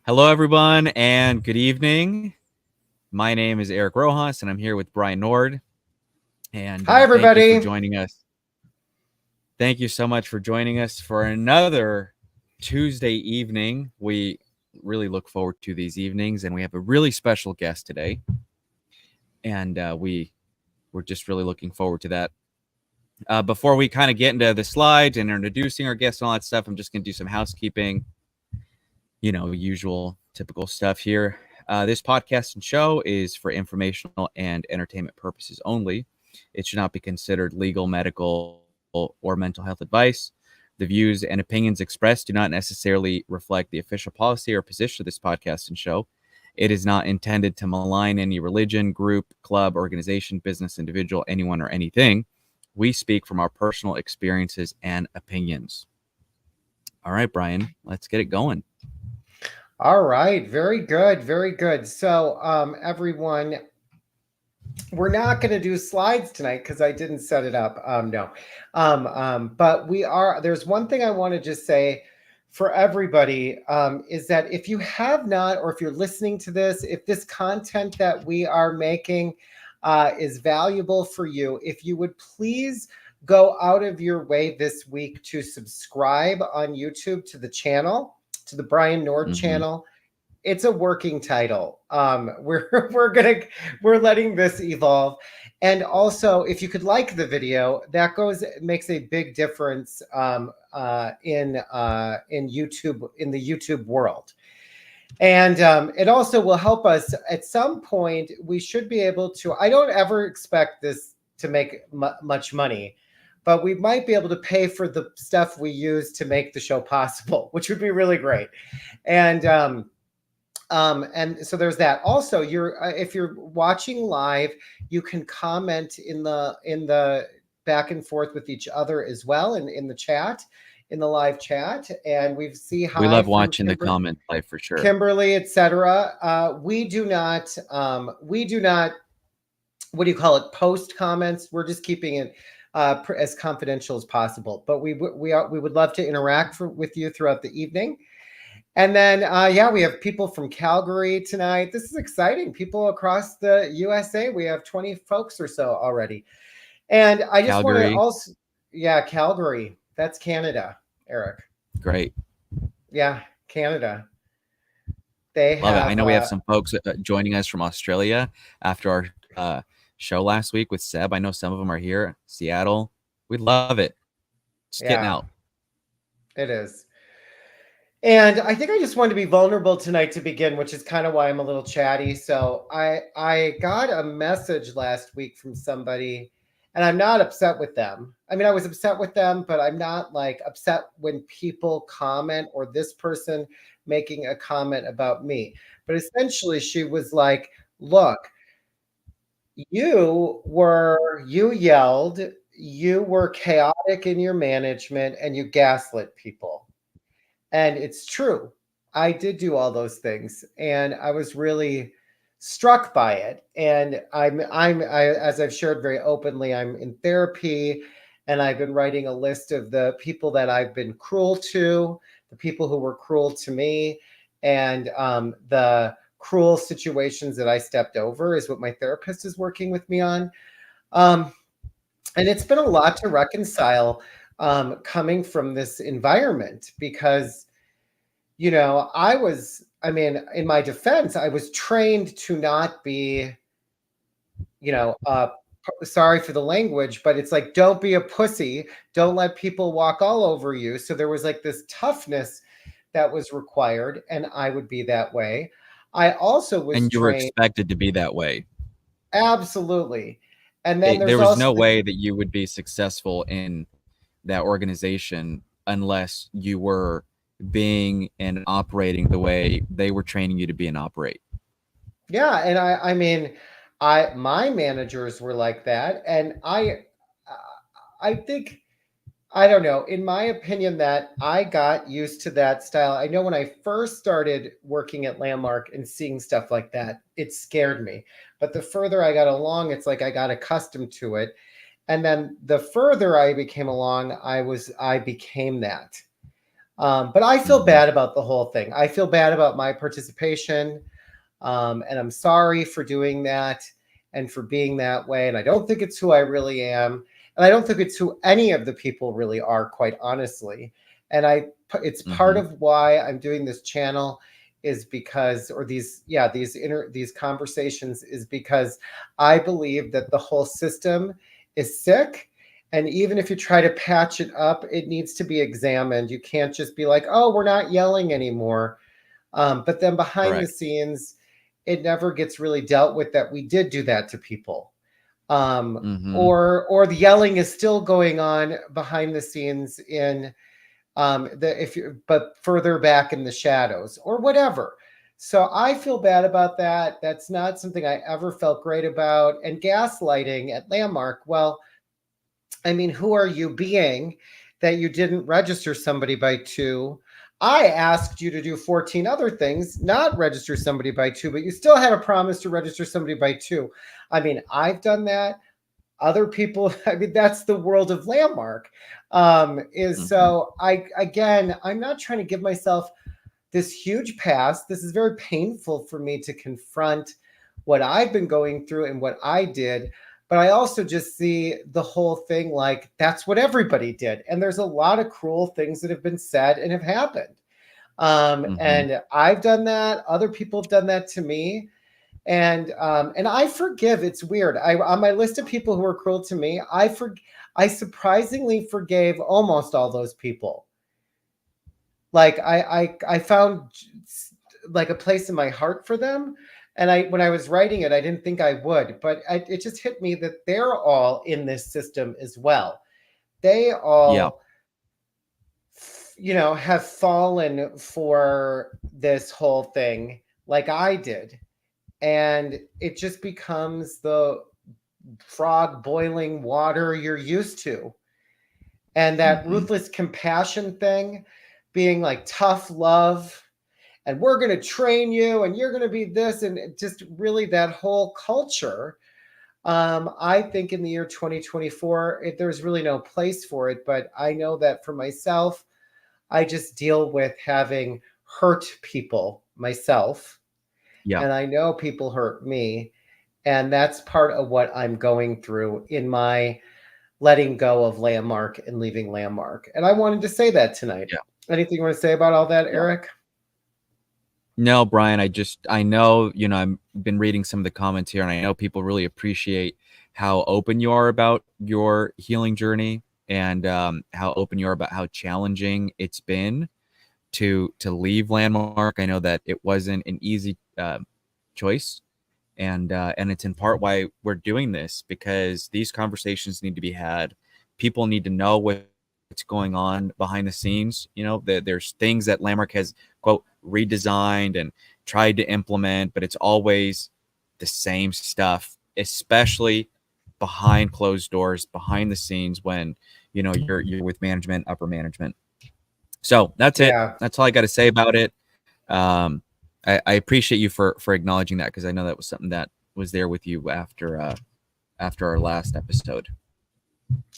Hello, everyone, and good evening. My name is Eric Rojas, and I'm here with Brian Nord. And Hi, thank you for everybody. joining us. Thank you so much for joining us for another Tuesday evening. We really look forward to these evenings, and we have a really special guest today. And we're just really looking forward to that. Before we kind of get into the slides and introducing our guests and all that stuff, I'm just going to do some housekeeping. Usual typical stuff here. This podcast and show is for informational and entertainment purposes only. It should not be considered legal, medical, or mental health advice. The views and opinions expressed do not necessarily reflect the official policy or position of this podcast and show. It is not intended to malign any religion, group, club, organization, business, individual, anyone, or anything. We speak from our personal experiences and opinions. All right, Brian, let's get it going. All right. Very good. Very good. So, everyone, we're not going to do slides tonight because I didn't set it up. No. But there's one thing I want to just say for everybody is that if you have not, or if you're listening to this, if this content that we are making is valuable for you, if you would please go out of your way this week to subscribe on YouTube to the channel, to the Brian Nord channel. It's a working title. We're letting this evolve. And also, if you could like the video, that makes a big difference in YouTube, in the YouTube world. And it also will help us at some point. We should be able to, I don't ever expect this to make much money, but we might be able to pay for the stuff we use to make the show possible, which would be really great. And so there's that. Also, if you're watching live, you can comment in the back and forth with each other as well, in the chat, in the live chat. And we love watching the comment live for sure. Kimberly, etc. We do not. What do you call it? Post comments. We're just keeping it as confidential as possible. But we would love to interact with you throughout the evening. And then, we have people from Calgary tonight. This is exciting. People across the USA. We have 20 folks or so already. And I just want to also, Calgary. That's Canada, Eric. Great. Yeah, Canada. Love it. I know we have some folks joining us from Australia after our show last week with Seb. I know some of them are here, Seattle. We love it. Just getting out. It is. And I think I just wanted to be vulnerable tonight to begin, which is kind of why I'm a little chatty. So I got a message last week from somebody, and I'm not upset with them. I mean, I was upset with them, but I'm not like upset when people comment or this person making a comment about me. But essentially, she was like, look, you yelled, you were chaotic in your management, and you gaslit people. And it's true. I did do all those things, and I was really struck by it. And as I've shared very openly, I'm in therapy, and I've been writing a list of the people that I've been cruel to, the people who were cruel to me, and the cruel situations that I stepped over is what my therapist is working with me on. And it's been a lot to reconcile coming from this environment, because, in my defense, I was trained to not be, sorry for the language, but it's like, don't be a pussy. Don't let people walk all over you. So there was like this toughness that was required, and I would be that way. I also was and you were expected to be that way. Absolutely. And then there was no way that you would be successful in that organization unless you were being and operating the way they were training you to be and operate. Yeah. And my managers were like that. And I think, I don't know, in my opinion, that I got used to that style. I know when I first started working at Landmark and seeing stuff like that, it scared me. But the further I got along, it's like I got accustomed to it. And then the further I became along, I became that. But I feel bad about the whole thing. I feel bad about my participation. And I'm sorry for doing that and for being that way. And I don't think it's who I really am. And I don't think it's who any of the people really are, quite honestly. And it's part of why I'm doing this channel is because, or these conversations is because I believe that the whole system is sick. And even if you try to patch it up, it needs to be examined. You can't just be like, oh, we're not yelling anymore. But then behind the scenes, it never gets really dealt with that we did do that to people. Or the yelling is still going on behind the scenes in but further back in the shadows or whatever. So I feel bad about that. That's not something I ever felt great about. And gaslighting at Landmark, well, I mean, who are you being that you didn't register somebody by 2? I asked you to do 14 other things, not register somebody by 2, but you still had a promise to register somebody by 2. I mean, I've done that. Other people, I mean, that's the world of Landmark. So I'm not trying to give myself this huge past. This is very painful for me to confront what I've been going through and what I did. But I also just see the whole thing like that's what everybody did. And there's a lot of cruel things that have been said and have happened. And I've done that. Other people have done that to me. And I forgive. It's weird. On my list of people who were cruel to me, I surprisingly forgave almost all those people. Like I found like a place in my heart for them. And when I was writing it, I didn't think I would, but it just hit me that they're all in this system as well. They all, have fallen for this whole thing like I did. And it just becomes the frog boiling water you're used to. And that ruthless compassion thing being like tough love, and we're going to train you and you're going to be this, and just really that whole culture. I think in the year 2024, there's really no place for it. But I know that for myself, I just deal with having hurt people myself. Yeah. And I know people hurt me. And that's part of what I'm going through in my letting go of Landmark and leaving Landmark. And I wanted to say that tonight. Yeah. Anything you want to say about all that, Eric? No, Brian, I know, I've been reading some of the comments here, and I know people really appreciate how open you are about your healing journey, and how open you are about how challenging it's been to leave Landmark. I know that it wasn't an easy choice, and it's in part why we're doing this, because these conversations need to be had. People need to know what's going on behind the scenes. There's things that Landmark has, quote, redesigned and tried to implement, but it's always the same stuff, especially behind closed doors, behind the scenes, when you're with management, upper management. So that's it. That's all I got to say about it. I appreciate you for acknowledging that, because I know that was something that was there with you after our last episode.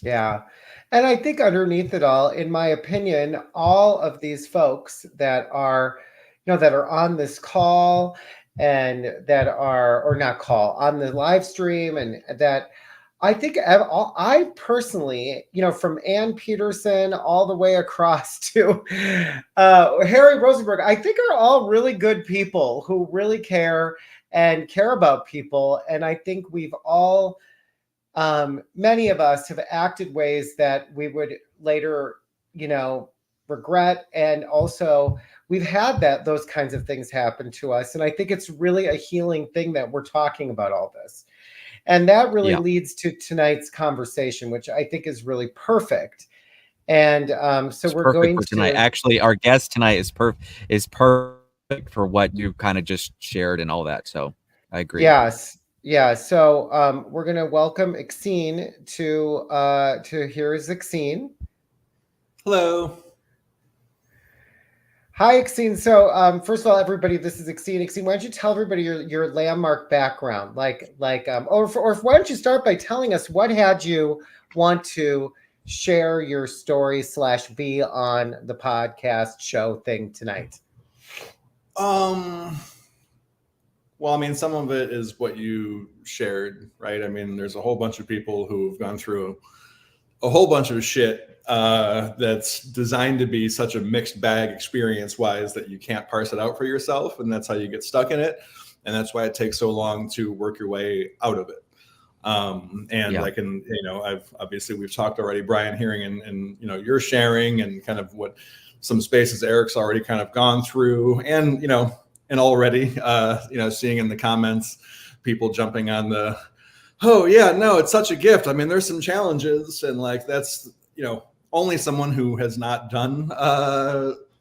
Yeah. And I think underneath it all, in my opinion, all of these folks that are, that are on this call and that are, or not call, on the live stream, and that I think I personally, from Ann Peterson all the way across to Harry Rosenberg, I think are all really good people who really care and care about people. And I think we've all, many of us have acted ways that we would later, regret. And also we've had those kinds of things happen to us. And I think it's really a healing thing that we're talking about all this. And that really leads to tonight's conversation, which I think is really perfect. And so it's we're going for tonight. Actually, our guest tonight is perfect for what you kind of just shared and all that. So I agree. Yes. Yeah. So we're going to welcome Exene to here is Exene. Hello. Hi, Exene. So first of all, everybody, this is Exene. Exene, why don't you tell everybody your Landmark background? Or why don't you start by telling us what had you want to share your story / be on the podcast show thing tonight? Well, I mean, some of it is what you shared, right? I mean, there's a whole bunch of people who've gone through a whole bunch of shit that's designed to be such a mixed bag experience-wise that you can't parse it out for yourself, and that's how you get stuck in it, and that's why it takes so long to work your way out of it. I can, we've talked already, Brian, hearing and you're sharing and kind of what some spaces Eric's already kind of gone through, and already, seeing in the comments, people jumping on the, oh yeah, no, it's such a gift. I mean, there's some challenges, and like, that's, only someone who has not done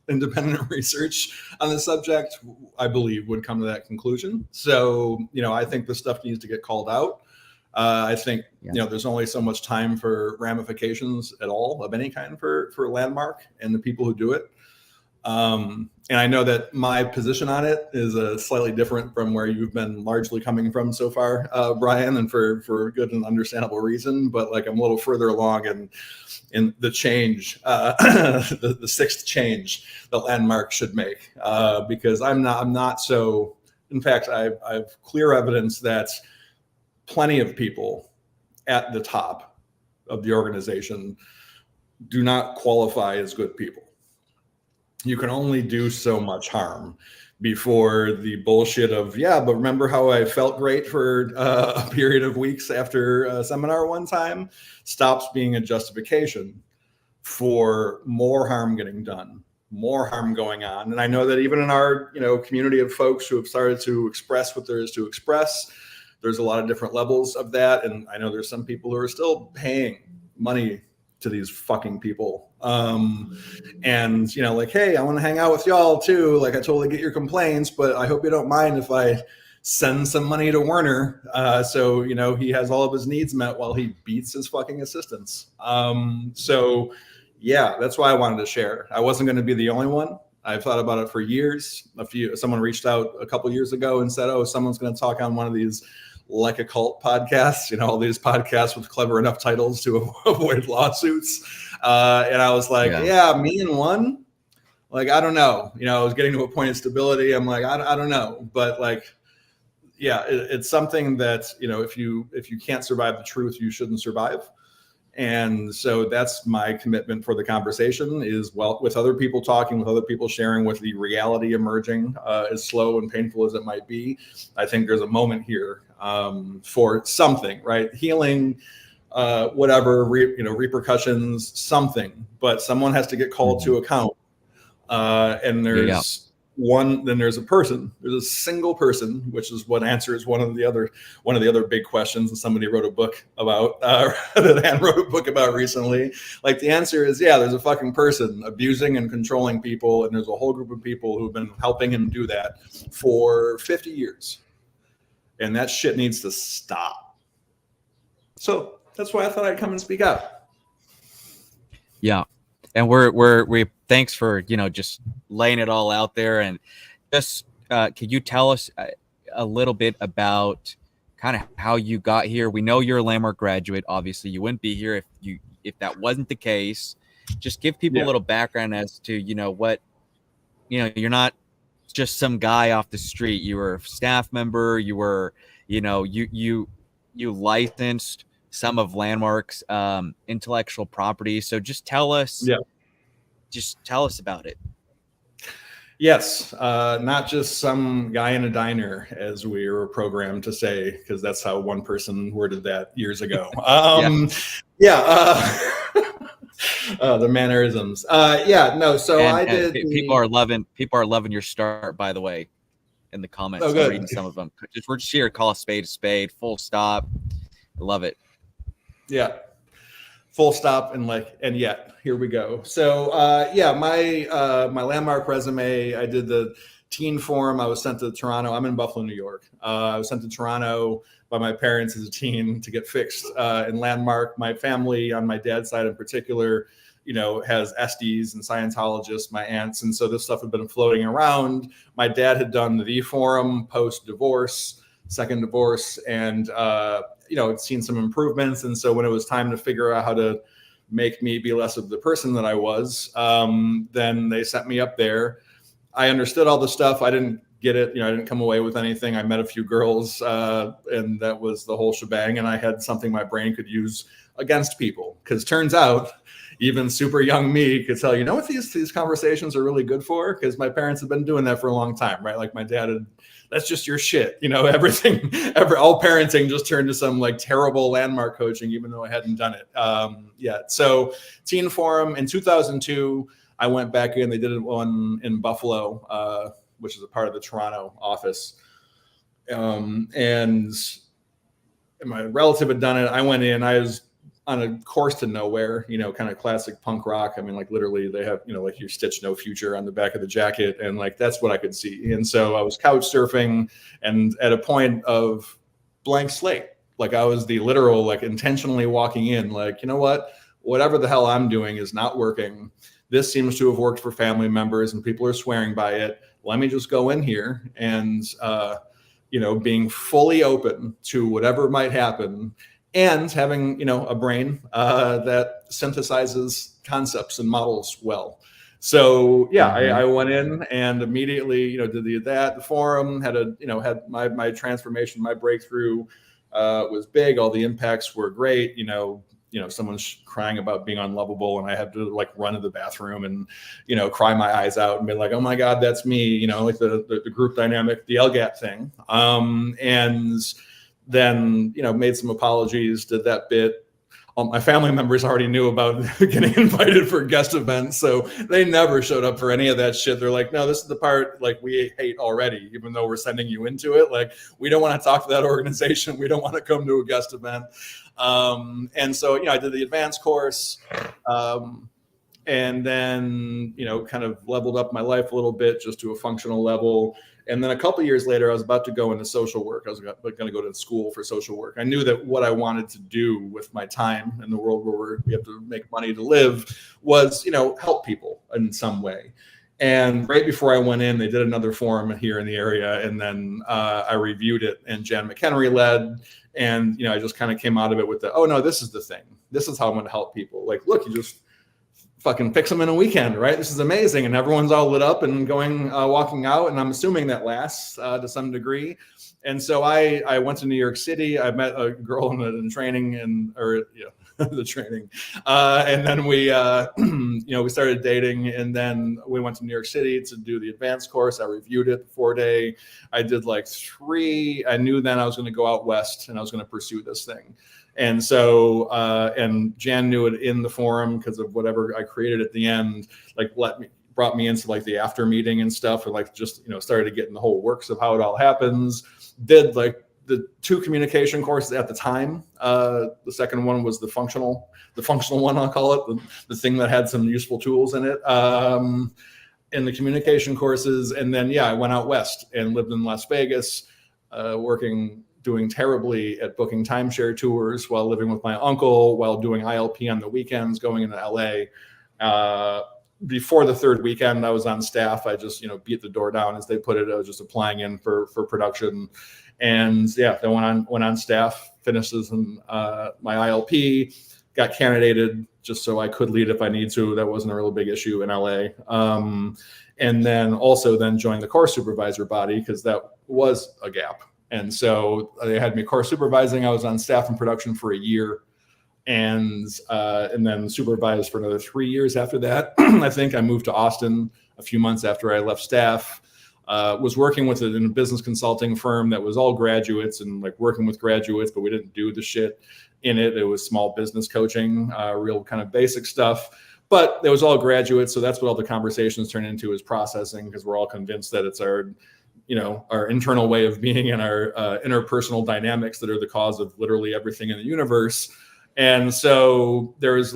independent research on the subject, I believe, would come to that conclusion. So, I think this stuff needs to get called out. I think, there's only so much time for ramifications at all of any kind for Landmark and the people who do it. And I know that my position on it is slightly different from where you've been largely coming from so far, Brian, and for good and understandable reason. But like, I'm a little further along in the change, the sixth change that Landmark should make, because I'm not so. In fact, I've clear evidence that plenty of people at the top of the organization do not qualify as good people. You can only do so much harm before the bullshit of, but remember how I felt great for a period of weeks after a seminar one time, stops being a justification for more harm getting done, more harm going on. And I know that even in our, community of folks who have started to express what there is to express, there's a lot of different levels of that. And I know there's some people who are still paying money to these fucking people. And, like, hey, I want to hang out with y'all too. Like, I totally get your complaints, but I hope you don't mind if I send some money to Werner. So, he has all of his needs met while he beats his fucking assistants. So yeah, that's why I wanted to share. I wasn't going to be the only one. I've thought about it for years. Someone reached out a couple years ago and said, oh, someone's going to talk on one of these like a cult podcasts, all these podcasts with clever enough titles to avoid lawsuits. And I was like, me and one, like, I don't know, I was getting to a point of stability. I'm like, I don't know. But like, it's something that, if you can't survive the truth, you shouldn't survive. And so that's my commitment for the conversation is, with other people talking, with other people sharing, with the reality emerging, as slow and painful as it might be. I think there's a moment here for something, right? Healing, whatever, repercussions, something, but someone has to get called to account. And there's then there's a person, there's a single person, which is what answers one of the other big questions that somebody wrote a book about, that Anne wrote a book about recently. Like, the answer is, there's a fucking person abusing and controlling people. And there's a whole group of people who've been helping him do that for 50 years. And that shit needs to stop. So that's why I thought I'd come and speak out. Yeah. And we thanks for, just laying it all out there. And just, could you tell us a little bit about kind of how you got here? We know you're a Landmark graduate. Obviously, you wouldn't be here if that wasn't the case. Just give people a little background as to, what, you're not just some guy off the street. You were a staff member. You were, you licensed some of Landmark's intellectual property. So just tell us, about it. Yes, not just some guy in a diner, as we were programmed to say, because that's how one person worded that years ago. The mannerisms. So I did. People are loving your start, by the way, in the comments. Oh, good. I'm reading some of them. We're just here to call a spade, full stop. I love it. Yeah. Full stop and yet here we go. So my Landmark resume, I did the teen forum. I was sent to Toronto. I'm in Buffalo, New York. I was sent to Toronto by my parents as a teen to get fixed in Landmark. My family on my dad's side in particular, has Estes and Scientologists, my aunts. And so this stuff had been floating around. My dad had done the forum post-divorce, second divorce, and had seen some improvements. And so when it was time to figure out how to make me be less of the person that I was, then they sent me up there. I understood all the stuff. I didn't get it. I didn't come away with anything. I met a few girls, and that was the whole shebang. And I had something my brain could use against people, because turns out even super young me could tell, what these conversations are really good for, because my parents have been doing that for a long time, right? Like my dad had, that's just your shit, everything, all parenting just turned to some like terrible landmark coaching, even though I hadn't done it yet. So Teen Forum in 2002, I went back in. They did one in Buffalo, which is a part of the Toronto office. And my relative had done it. I went in. I was on a course to nowhere, kind of classic punk rock. I mean, like literally they have, like your Stitch No Future on the back of the jacket. And like, that's what I could see. And so I was couch surfing, and at a point of blank slate, like I was the literal, like intentionally walking in, like, whatever the hell I'm doing is not working. This seems to have worked for family members and people are swearing by it. Let me just go in here and, being fully open to whatever might happen, and having, a brain that synthesizes concepts and models well. So yeah, I went in and immediately, did the forum, had had my transformation, my breakthrough was big. All the impacts were great. Someone's crying about being unlovable, and I had to like run to the bathroom and, cry my eyes out and be like, oh my God, that's me, like the group dynamic, the LGAT thing. And then, made some apologies, did that bit. My family members already knew about getting invited for guest events, so they never showed up for any of that shit. They're like, no, this is the part like we hate already, even though we're sending you into it. Like, we don't want to talk to that organization. We don't want to come to a guest event. And so, I did the advanced course, and then, kind of leveled up my life a little bit just to a functional level. And then a couple of years later, I was about to go into social work. I was going to go to school for social work. I knew that what I wanted to do with my time in the world where we have to make money to live was, help people in some way. And right before I went in, they did another forum here in the area. And then I reviewed it, and Jan McHenry led. And, I just kind of came out of it with oh no, this is the thing. This is how I'm going to help people. Like, look, you just fucking fix them in a weekend, right? This is amazing. And everyone's all lit up and going, walking out. And I'm assuming that lasts to some degree. And so I went to New York City. I met a girl in training the training. And then we, we started dating, and then we went to New York City to do the advanced course. I reviewed it 4-day. I did like 3. I knew then I was going to go out west and I was going to pursue this thing. And so, and Jan knew it in the forum because of whatever I created at the end, like brought me into like the after meeting and stuff, and like just, started getting the whole works of how it all happens. Did like the 2 communication courses at the time. The second one was the functional one, I'll call it, the thing that had some useful tools in it, in the communication courses. And then, I went out west and lived in Las Vegas, doing terribly at booking timeshare tours while living with my uncle, while doing ILP on the weekends, going into LA. Before the 3rd weekend, I was on staff. I just, beat the door down, as they put it. I was just applying in for production. And then went on staff, finished my ILP, got candidated just so I could lead if I need to. That wasn't a real big issue in LA. And then also joined the course supervisor body, because that was a gap. And so they had me course supervising. I was on staff and production for a year, and then supervised for another 3 years after that. I think I moved to Austin a few months after I left staff. Was working in a business consulting firm that was all graduates, and like working with graduates, but we didn't do the shit in it. It was small business coaching, real kind of basic stuff. But it was all graduates, so that's what all the conversations turn into, is processing, because we're all convinced that it's our internal way of being and our interpersonal dynamics that are the cause of literally everything in the universe. And so there's,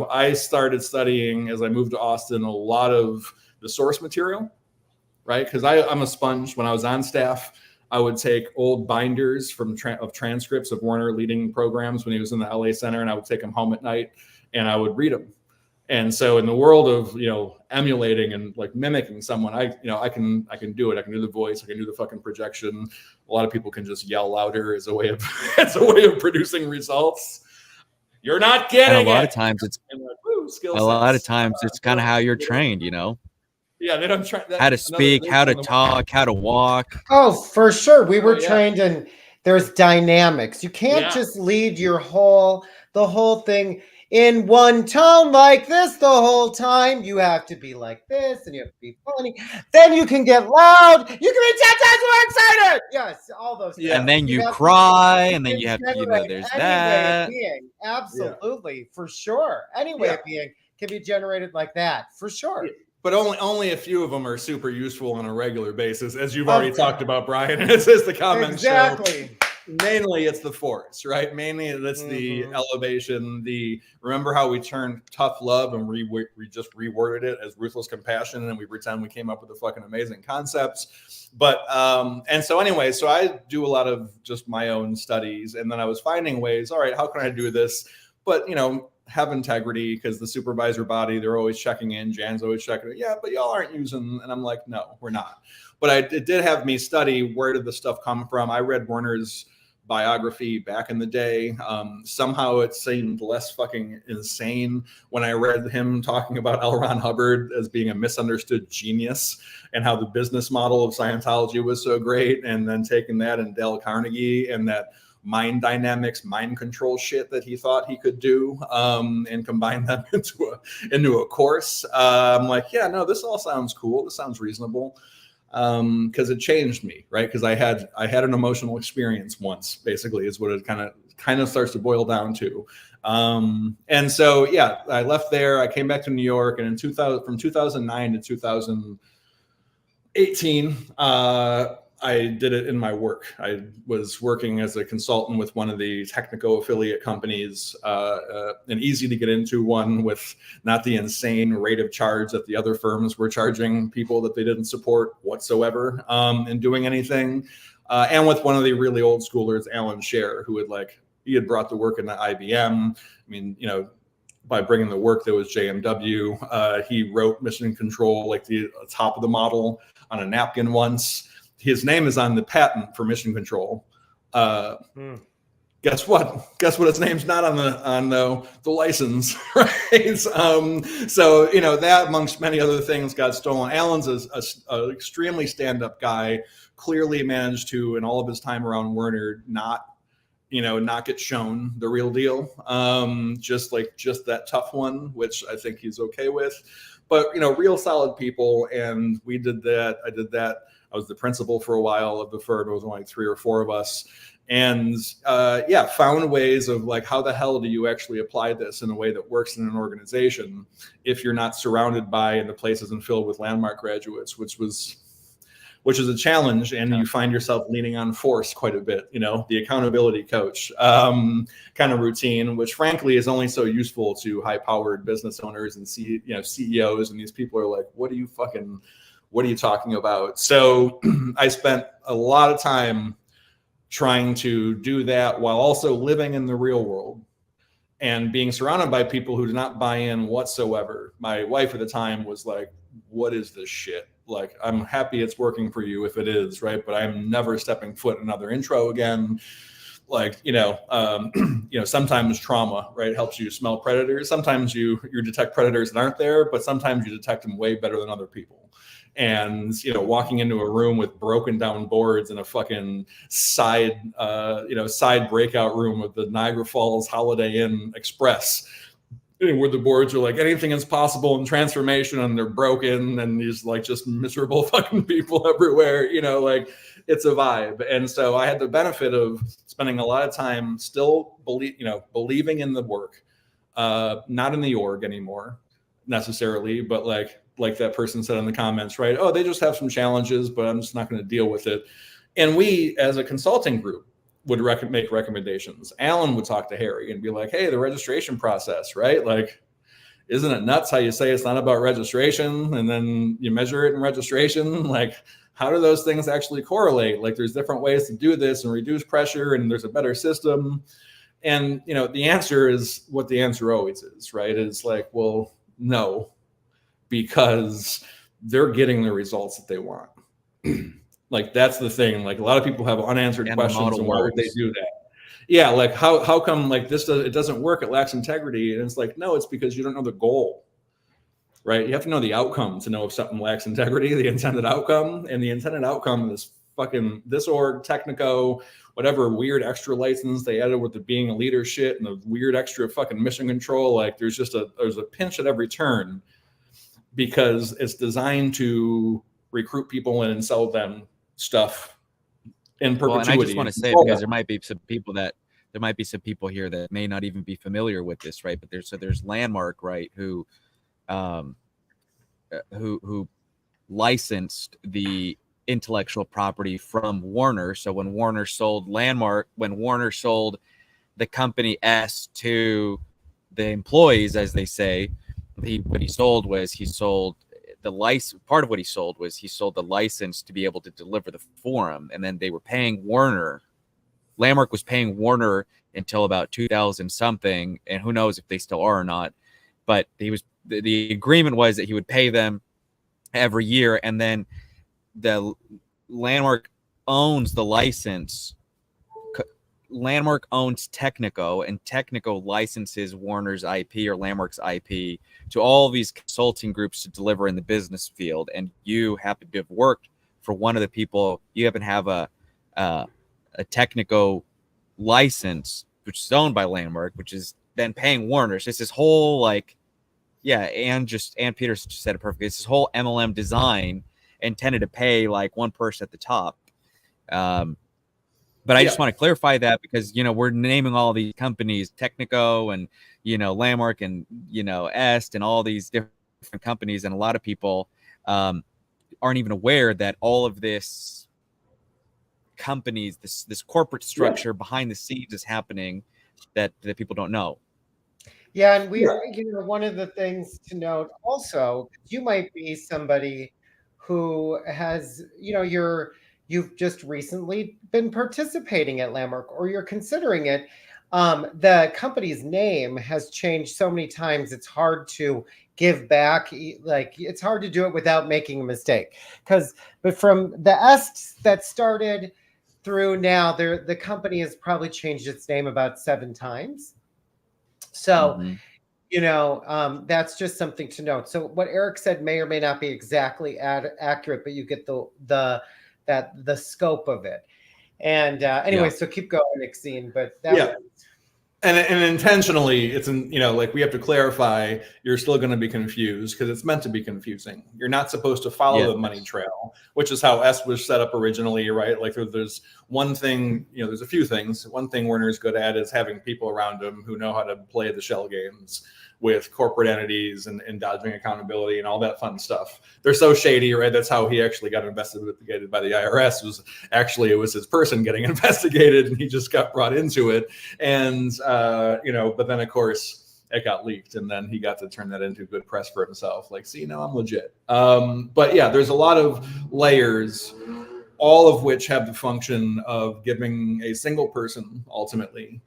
I started studying, as I moved to Austin, a lot of the source material, right? Because I'm a sponge. When I was on staff, I would take old binders of transcripts of Warner leading programs when he was in the LA Center, and I would take them home at night and I would read them. And so in the world of, emulating and like mimicking someone, I can do it. I can do the voice. I can do the fucking projection. A lot of people can just yell louder as a way of, producing results. You're not getting it. And a lot of times it's skills. kind of how you're trained, you know. Yeah, they don't try How to speak, how to talk, how to walk. Oh, for sure. We were trained in there's dynamics. You can't just lead the whole thing in one tone like this the whole time. You have to be like this, and you have to be funny. Then you can get loud. You can be 10 times more excited. Yes, all those things. And then you cry, and then you have to, you know, there's that. Way of being. Absolutely, for sure. Any way of being can be generated like that, for sure. But only a few of them are super useful on a regular basis, as you've already talked about, Brian. As the comments show. Mainly it's the force, right? Mainly that's the elevation. Remember how we turned tough love and we just reworded it as ruthless compassion, and we pretend we came up with the fucking amazing concepts. But and so anyway, so I do a lot of just my own studies, and then I was finding ways. All right, how can I do this? But you know, have integrity, because the supervisor body, they're always checking in. Jan's always checking it. Yeah, but y'all aren't using, and I'm like, no, we're not. But it did have me study, where did the stuff come from? I read Werner's biography back in the day. Somehow it seemed less fucking insane when I read him talking about L. Ron Hubbard as being a misunderstood genius, and how the business model of Scientology was so great, and then taking that and Dale Carnegie and that mind dynamics, mind control shit that he thought he could do, and combine them into a course. I'm like, yeah, no, this all sounds cool. This sounds reasonable. Because it changed me, right? Because I had an emotional experience once, basically, is what it kind of starts to boil down to. And so, yeah, I left there. I came back to New York, and from 2009 to 2018, I did it in my work. I was working as a consultant with one of the technical affiliate companies, an easy to get into one with not the insane rate of charge that the other firms were charging people that they didn't support whatsoever in doing anything. And with one of the really old schoolers, Alan Scher, who he had brought the work into IBM. I mean, you know, by bringing the work that was JMW, he wrote Mission Control, like the top of the model, on a napkin once. His name is on the patent for Mission Control. Guess what? His name's not on the license, right? So you know, that amongst many other things got stolen. Alan's a extremely stand-up guy. Clearly managed to, in all of his time around Werner, not get shown the real deal. Just that tough one, which I think he's okay with. But you know, real solid people, and we did that. I did that. I was the principal for a while of the firm. It was only 3 or 4 of us. And found ways of like, how the hell do you actually apply this in a way that works in an organization if you're not surrounded by, and the place isn't filled with landmark graduates, which is a challenge. And you find yourself leaning on force quite a bit, you know, the accountability coach kind of routine, which frankly is only so useful to high-powered business owners and CEOs. And these people are like, what are you talking about? So I spent a lot of time trying to do that while also living in the real world and being surrounded by people who did not buy in whatsoever. My wife at the time was like, what is this shit? Like, I'm happy it's working for you if it is, right? But I'm never stepping foot in another intro again. Like, sometimes trauma, right, helps you smell predators. Sometimes you detect predators that aren't there, but sometimes you detect them way better than other people. And, you know, walking into a room with broken down boards and a fucking side breakout room with the Niagara Falls Holiday Inn Express, where the boards are like, anything is possible in transformation, and they're broken, and these like just miserable fucking people everywhere, you know, like it's a vibe. And so I had the benefit of spending a lot of time still believing in the work, not in the org anymore necessarily, but like that person said in the comments, right? Oh, they just have some challenges, but I'm just not going to deal with it. And we, as a consulting group, would make recommendations. Alan would talk to Harry and be like, hey, the registration process, right? Like, isn't it nuts how you say it's not about registration and then you measure it in registration? Like, how do those things actually correlate? Like, there's different ways to do this and reduce pressure, and there's a better system. And, you know, the answer is what the answer always is, right? It's like, well, no, because they're getting the results that they want. Like, that's the thing. Like, a lot of people have unanswered questions on why would they do that. yeah, like how come like it doesn't work, it lacks integrity? And it's like, no, it's because you don't know the goal, right? You have to know the outcome to know if something lacks integrity, the intended outcome. And the intended outcome is fucking this org, Technico, whatever weird extra license they added with the being a leader shit and the weird extra fucking mission control. Like there's a pinch at every turn because it's designed to recruit people and sell them stuff in perpetuity. Well, and I just want to say, because there might be some people here that may not even be familiar with this, right? But there's Landmark, right, who licensed the intellectual property from Warner. So when Warner sold the company S to the employees, as they say, what he sold the license. Part of what he sold the license to be able to deliver the forum, and then they were paying Warner. Landmark was paying Warner until about 2000 something, and who knows if they still are or not. But the agreement was that he would pay them every year, and then the Landmark owns the license. Landmark owns Technico, and Technico licenses Warner's IP or Landmark's IP to all these consulting groups to deliver in the business field. And you happen to have worked for one of the people. You happen to have a Technico license, which is owned by Landmark, which is then paying Warner. So it's this whole like, yeah, and Peters just said it perfectly. It's this whole MLM design intended to pay like one person at the top. But I just want to clarify that because, we're naming all these companies, Technico and, Landmark and, Est and all these different companies. And a lot of people aren't even aware that all of this companies, this corporate structure behind the scenes is happening that people don't know. Yeah. And one of the things to note also, you might be somebody who has, you've just recently been participating at Landmark or you're considering it. The company's name has changed so many times. It's hard to give back. Like it's hard to do it without making a mistake. But from the Est that started through now, the company has probably changed its name about 7 times. So, that's just something to note. So what Eric said may or may not be exactly accurate, but you get the scope of it. And anyway, so keep going, Exene. But and intentionally, it's like we have to clarify. You're still going to be confused because it's meant to be confusing. You're not supposed to follow the money trail, which is how S was set up originally, right? Like there's one thing, there's a few things. One thing Werner's good at is having people around him who know how to play the shell games with corporate entities and dodging accountability and all that fun stuff. They're so shady, right? That's how he actually got investigated by the IRS. It was his person getting investigated and he just got brought into it. And, but then of course it got leaked and then he got to turn that into good press for himself. Like, see, no, I'm legit. But yeah, there's a lot of layers, all of which have the function of giving a single person ultimately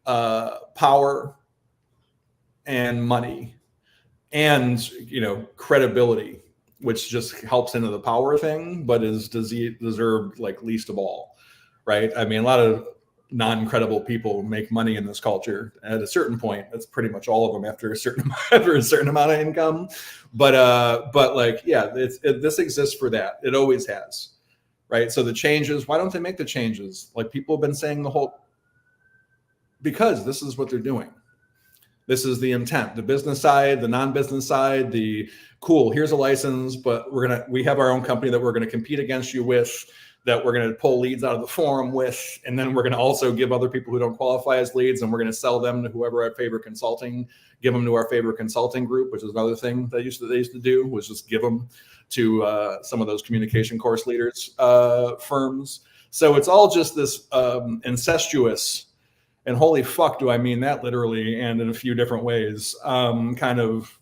power and money and credibility, which just helps into the power thing, but is deserved like least of all, right? I mean, a lot of non-credible people make money in this culture at a certain point. That's pretty much all of them after a certain amount of income. But like, yeah, this exists for that. It always has, right? So the changes, why don't they make the changes? Like people have been saying because this is what they're doing. This is the intent, the business side, the non-business side, here's a license, but we have our own company that we're going to compete against you with, that we're going to pull leads out of the forum with, and then we're going to also give other people who don't qualify as leads, and we're going to sell them to whoever our favorite consulting, give them to our favorite consulting group, which is another thing they used to do, was just give them to some of those communication course leaders firms. So it's all just this incestuous, and holy fuck, do I mean that literally and in a few different ways, kind of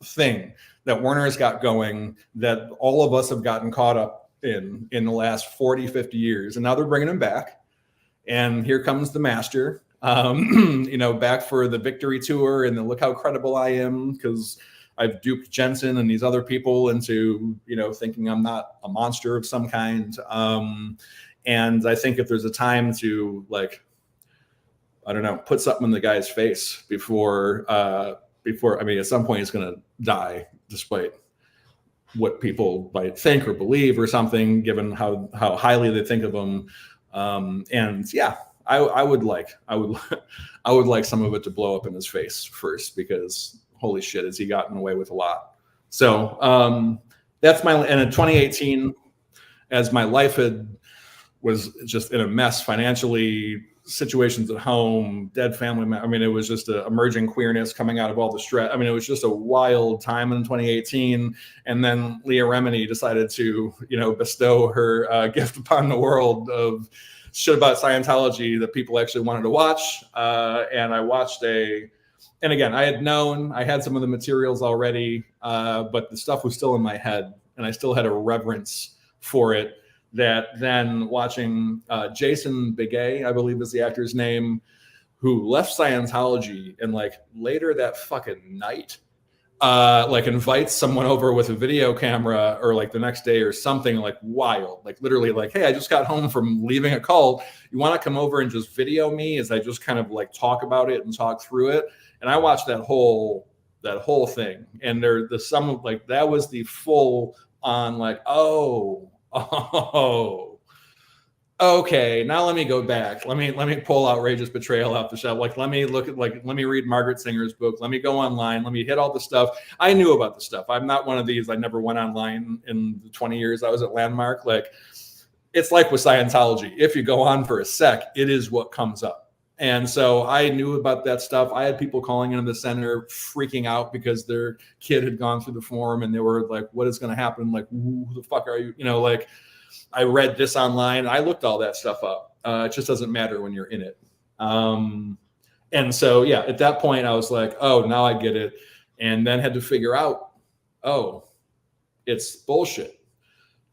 thing that Werner has got going, that all of us have gotten caught up in the last 40, 50 years. And now they're bringing him back. And here comes the master, back for the victory tour and the look how credible I am because I've duped Jensen and these other people into, thinking I'm not a monster of some kind. And I think if there's a time to I don't know, put something in the guy's face before, I mean, at some point he's going to die, despite what people might think or believe or something, given how highly they think of him. And yeah, I would like some of it to blow up in his face first, because holy shit, has he gotten away with a lot. So that's and in 2018, as my life was just in a mess financially, situations at home, dead family. I mean, it was just a emerging queerness coming out of all the stress. I mean, it was just a wild time in 2018. And then Leah Remini decided to, bestow her gift upon the world of shit about Scientology that people actually wanted to watch. And I watched and again, I had some of the materials already, but the stuff was still in my head, and I still had a reverence for it. That then watching Jason Bigay, I believe is the actor's name, who left Scientology, and like later that fucking night, like invites someone over with a video camera, or like the next day or something, like wild, like literally like, hey, I just got home from leaving a cult. You want to come over and just video me as I just kind of like talk about it and talk through it? And I watched that whole thing, and that was the full on like, oh, okay. Now let me go back. Let me pull Outrageous Betrayal out the shelf. Like, let me read Margaret Singer's book. Let me go online. Let me hit all the stuff. I knew about the stuff. I'm not one of these. I never went online in the 20 years I was at Landmark. Like, it's like with Scientology. If you go on for a sec, it is what comes up. And so I knew about that stuff. I had people calling into the center freaking out because their kid had gone through the forum, and they were like, what is going to happen? Like, who the fuck are you? Like, I read this online. I looked all that stuff up. It just doesn't matter when you're in it. And so, yeah, at that point I was like, oh, now I get it. And then had to figure out, oh, it's bullshit,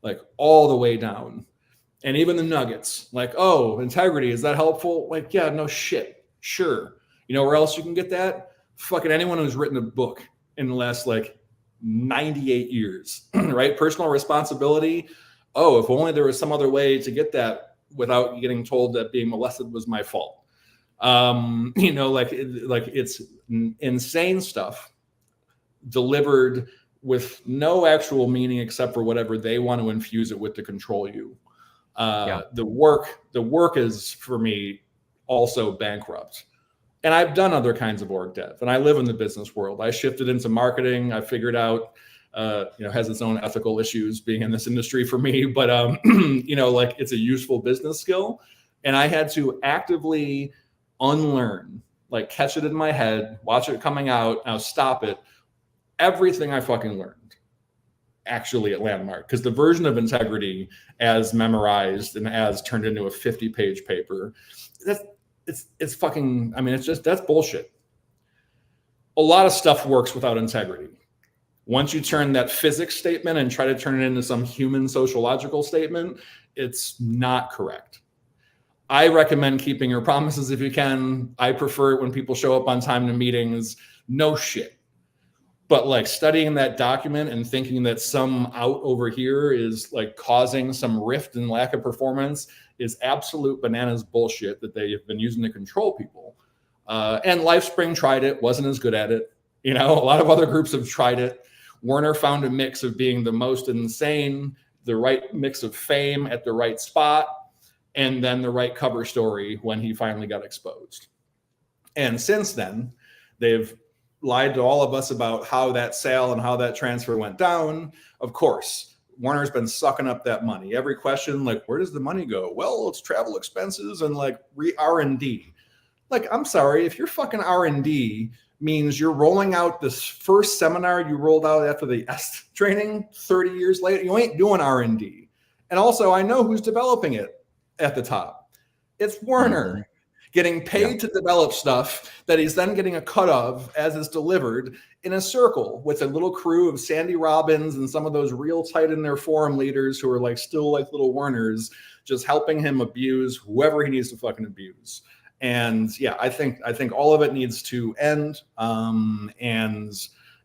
like all the way down. And even the nuggets, like, oh, integrity, is that helpful? Like, yeah, no shit. Sure. You know where else you can get that? Fucking anyone who's written a book in the last like 98 years, right? Personal responsibility. Oh, if only there was some other way to get that without getting told that being molested was my fault. It's insane stuff delivered with no actual meaning except for whatever they want to infuse it with to control you. The work is, for me, also bankrupt. And I've done other kinds of org dev, and I live in the business world. I shifted into marketing. I figured out, has its own ethical issues being in this industry for me, but, it's a useful business skill. And I had to actively unlearn, like catch it in my head, watch it coming out, now stop it. Everything I fucking learned actually at Landmark, because the version of integrity as memorized and as turned into a 50-page paper, it's fucking, I mean, it's just, that's bullshit. A lot of stuff works without integrity. Once you turn that physics statement and try to turn it into some human sociological statement, it's not correct. I recommend keeping your promises if you can. I prefer it when people show up on time to meetings. No shit. But like studying that document and thinking that some out over here is like causing some rift and lack of performance is absolute bananas bullshit that they have been using to control people. And LifeSpring tried it, wasn't as good at it. A lot of other groups have tried it. Werner found a mix of being the most insane, the right mix of fame at the right spot, and then the right cover story when he finally got exposed. And since then, they've lied to all of us about how that sale and how that transfer went down. Of course, Warner's been sucking up that money. Every question, like, where does the money go? Well, it's travel expenses and like R&D. Like, I'm sorry, if your fucking R&D means you're rolling out this first seminar you rolled out after the EST training 30 years later, you ain't doing R&D. And also, I know who's developing it at the top. It's Werner. Getting paid to develop stuff that he's then getting a cut of as it's delivered in a circle with a little crew of Sandy Robbins and some of those real tight in their forum leaders who are like still like little Werners, just helping him abuse whoever he needs to fucking abuse. And yeah, I think all of it needs to end. And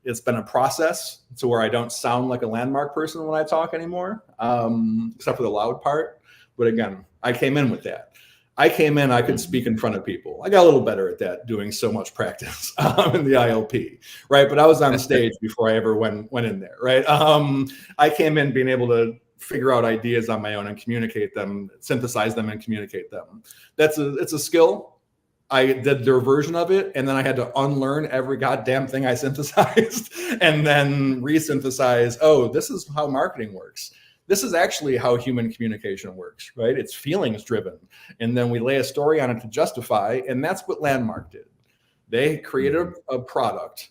it's been a process to where I don't sound like a Landmark person when I talk anymore, except for the loud part. But again, I came in with that. I came in, I could speak in front of people. I got a little better at that, doing so much practice in the ILP, right? But I was on stage before I ever went in there, right? I came in being able to figure out ideas on my own and communicate them, synthesize them and communicate them. It's a skill. I did their version of it, and then I had to unlearn every goddamn thing I synthesized and then resynthesize. Oh, this is how marketing works. This is actually how human communication works, right? It's feelings driven. And then we lay a story on it to justify. And that's what Landmark did. They created a product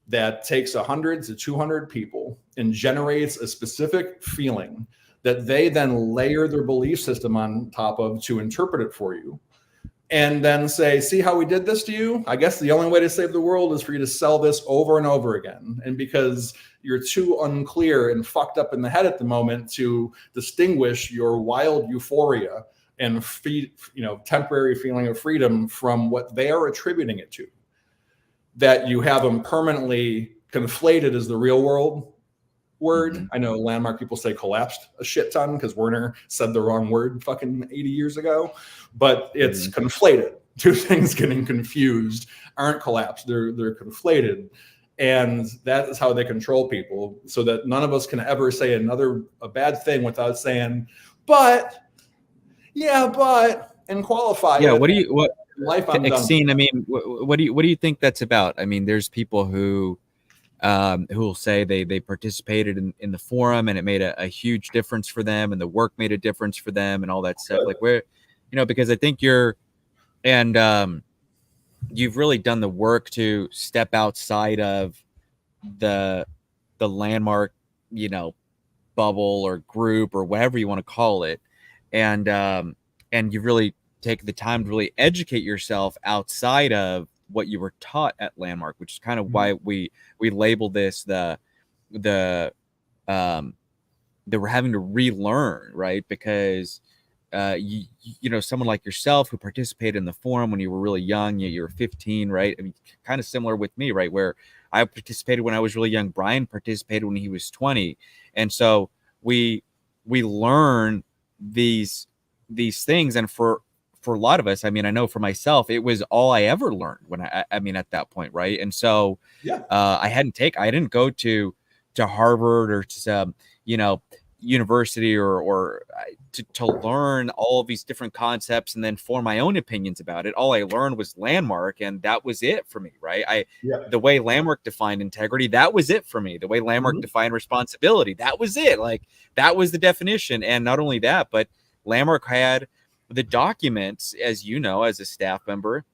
that takes 100 to 200 people and generates a specific feeling that they then layer their belief system on top of to interpret it for you. And then say, see how we did this to you? I guess the only way to save the world is for you to sell this over and over again. And because you're too unclear and fucked up in the head at the moment to distinguish your wild euphoria and temporary feeling of freedom from what they are attributing it to, that you have them permanently conflated as the real world word. I know Landmark people say collapsed a shit ton because Werner said the wrong word fucking 80 years ago, but it's conflated. Two things getting confused aren't collapsed. They're conflated. And that is how they control people, so that none of us can ever say a bad thing without saying, but, and qualify. Yeah. It. What life I'm exene, I mean, what do you think that's about? I mean, there's people who will say they participated in the forum and it made a huge difference for them, and the work made a difference for them and all that stuff. Like, where, because I think you've really done the work to step outside of the Landmark, bubble or group or whatever you want to call it. And you've really taken the time to really educate yourself outside of what you were taught at Landmark, which is kind of why we label this that we're having to relearn, right? Because someone like yourself who participated in the forum when you were really young, you were 15, right? I mean, kind of similar with me, right? Where I participated when I was really young. Brian participated when he was 20. And so we learn these things. And for a lot of us, I mean, I know for myself, it was all I ever learned when I mean, at that point. Right. And so I didn't go to Harvard or to some, university or to learn all of these different concepts and then form my own opinions about it. All I learned was Landmark, and that was it for me, right? The way Landmark defined integrity, that was it for me. The way Landmark defined responsibility, that was it. Like, that was the definition. And not only that, but Landmark had the documents, as you know, as a staff member.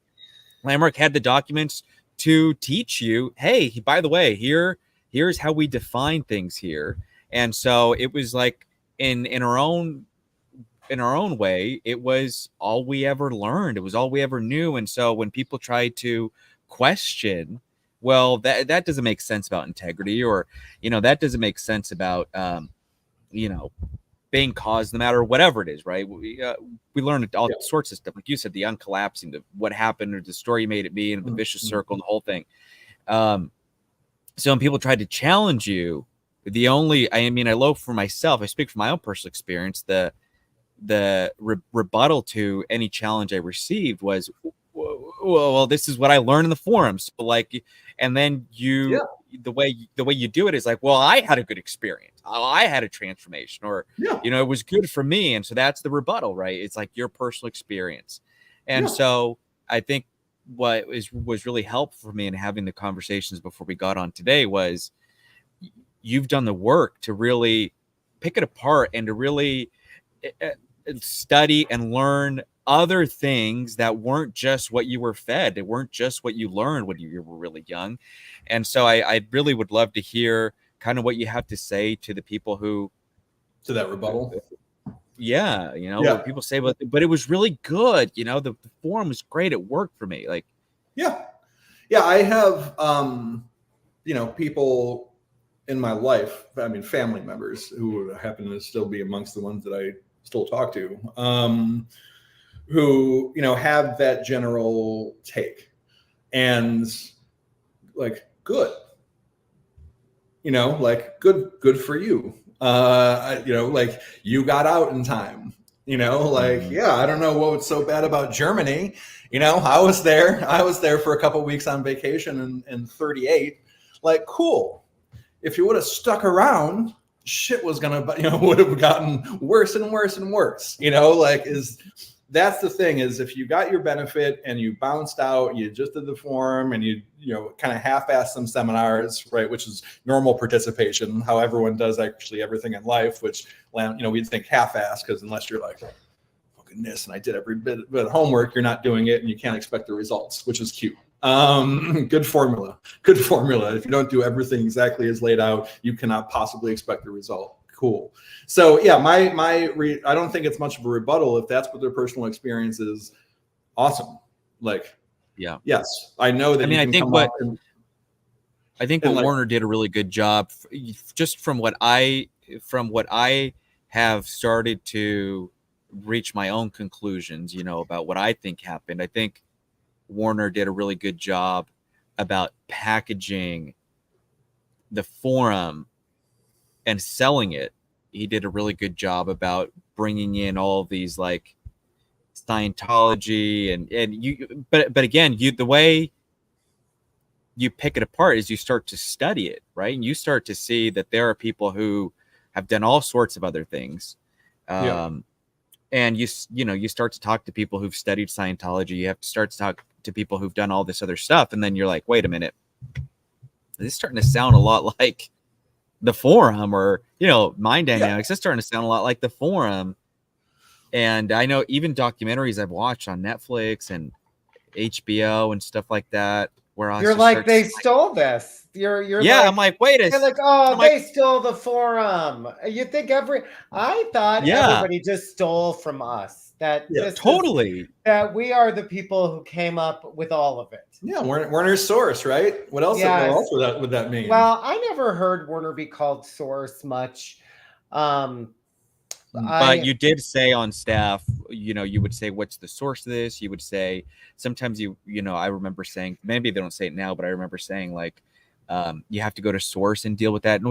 Landmark had the documents to teach you, hey, by the way, here's how we define things here. And so it was like in our own way, it was all we ever learned. It was all we ever knew. And so when people tried to question, well, that doesn't make sense about integrity, or, that doesn't make sense about, being caused, no matter whatever it is, right? We learned all sorts of stuff. Like you said, the uncollapsing, what happened, or the story you made it be, and the vicious circle, and the whole thing. So when people tried to challenge you, I know for myself, I speak from my own personal experience, the rebuttal to any challenge I received was, well, this is what I learned in the forums. So like, and then the way you do it is like, well, I had a good experience. I had a transformation, or, it was good for me. And so that's the rebuttal, right? It's like your personal experience. And so I think what was really helpful for me in having the conversations before we got on today was, you've done the work to really pick it apart and to really study and learn other things that weren't just what you were fed. It weren't just what you learned when you were really young. And so I really would love to hear kind of what you have to say to the people who... To that rebuttal? What people say, but it was really good. The forum was great. It worked for me. Like, I have, people in my life, I mean, family members who happen to still be amongst the ones that I still talk to, who, have that general take, and like, good, like good for you. Like, you got out in time. You know, like, yeah, I don't know what was so bad about Germany. You know, I was there for a couple of weeks on vacation in 38. Like, cool. If you would have stuck around, shit was gonna, would have gotten worse and worse and worse. You know, like, that's the thing, is if you got your benefit and you bounced out, you just did the form and you kind of half-assed some seminars, right, which is normal participation, how everyone does actually everything in life, which, we'd think half-assed, because unless you're like, oh goodness, and I did every bit of homework, you're not doing it and you can't expect the results, which is cute. Good formula. If you don't do everything exactly as laid out, you cannot possibly expect the result. Cool. So yeah, I don't think it's much of a rebuttal if that's what their personal experience is. Awesome. Like, yeah, yes, I know that. I think what Warner did a really good job, just from what I have started to reach my own conclusions, about what I think happened. I think Warner did a really good job about packaging the forum and selling it. He did a really good job about bringing in all of these like Scientology but again, the way you pick it apart is you start to study it, right? And you start to see that there are people who have done all sorts of other things. And you start to talk to people who've studied Scientology. You have to start to talk to people who've done all this other stuff. And then you're like, wait a minute, this is starting to sound a lot like the forum, or, Mind Dynamics. It's starting to sound a lot like the forum. And I know even documentaries I've watched on Netflix and HBO and stuff like that, where you're like, they stole this. You're like, I'm like, wait a second. Like, oh, they stole the forum. You think I thought everybody just stole from us. That we are the people who came up with all of it. Yeah, Warner's source, right? What else? Yes. What else would that mean? Well, I never heard Warner be called source much. But you did say on staff, you would say, what's the source of this? You would say, sometimes I remember saying, maybe they don't say it now, but I remember saying like, you have to go to source and deal with that.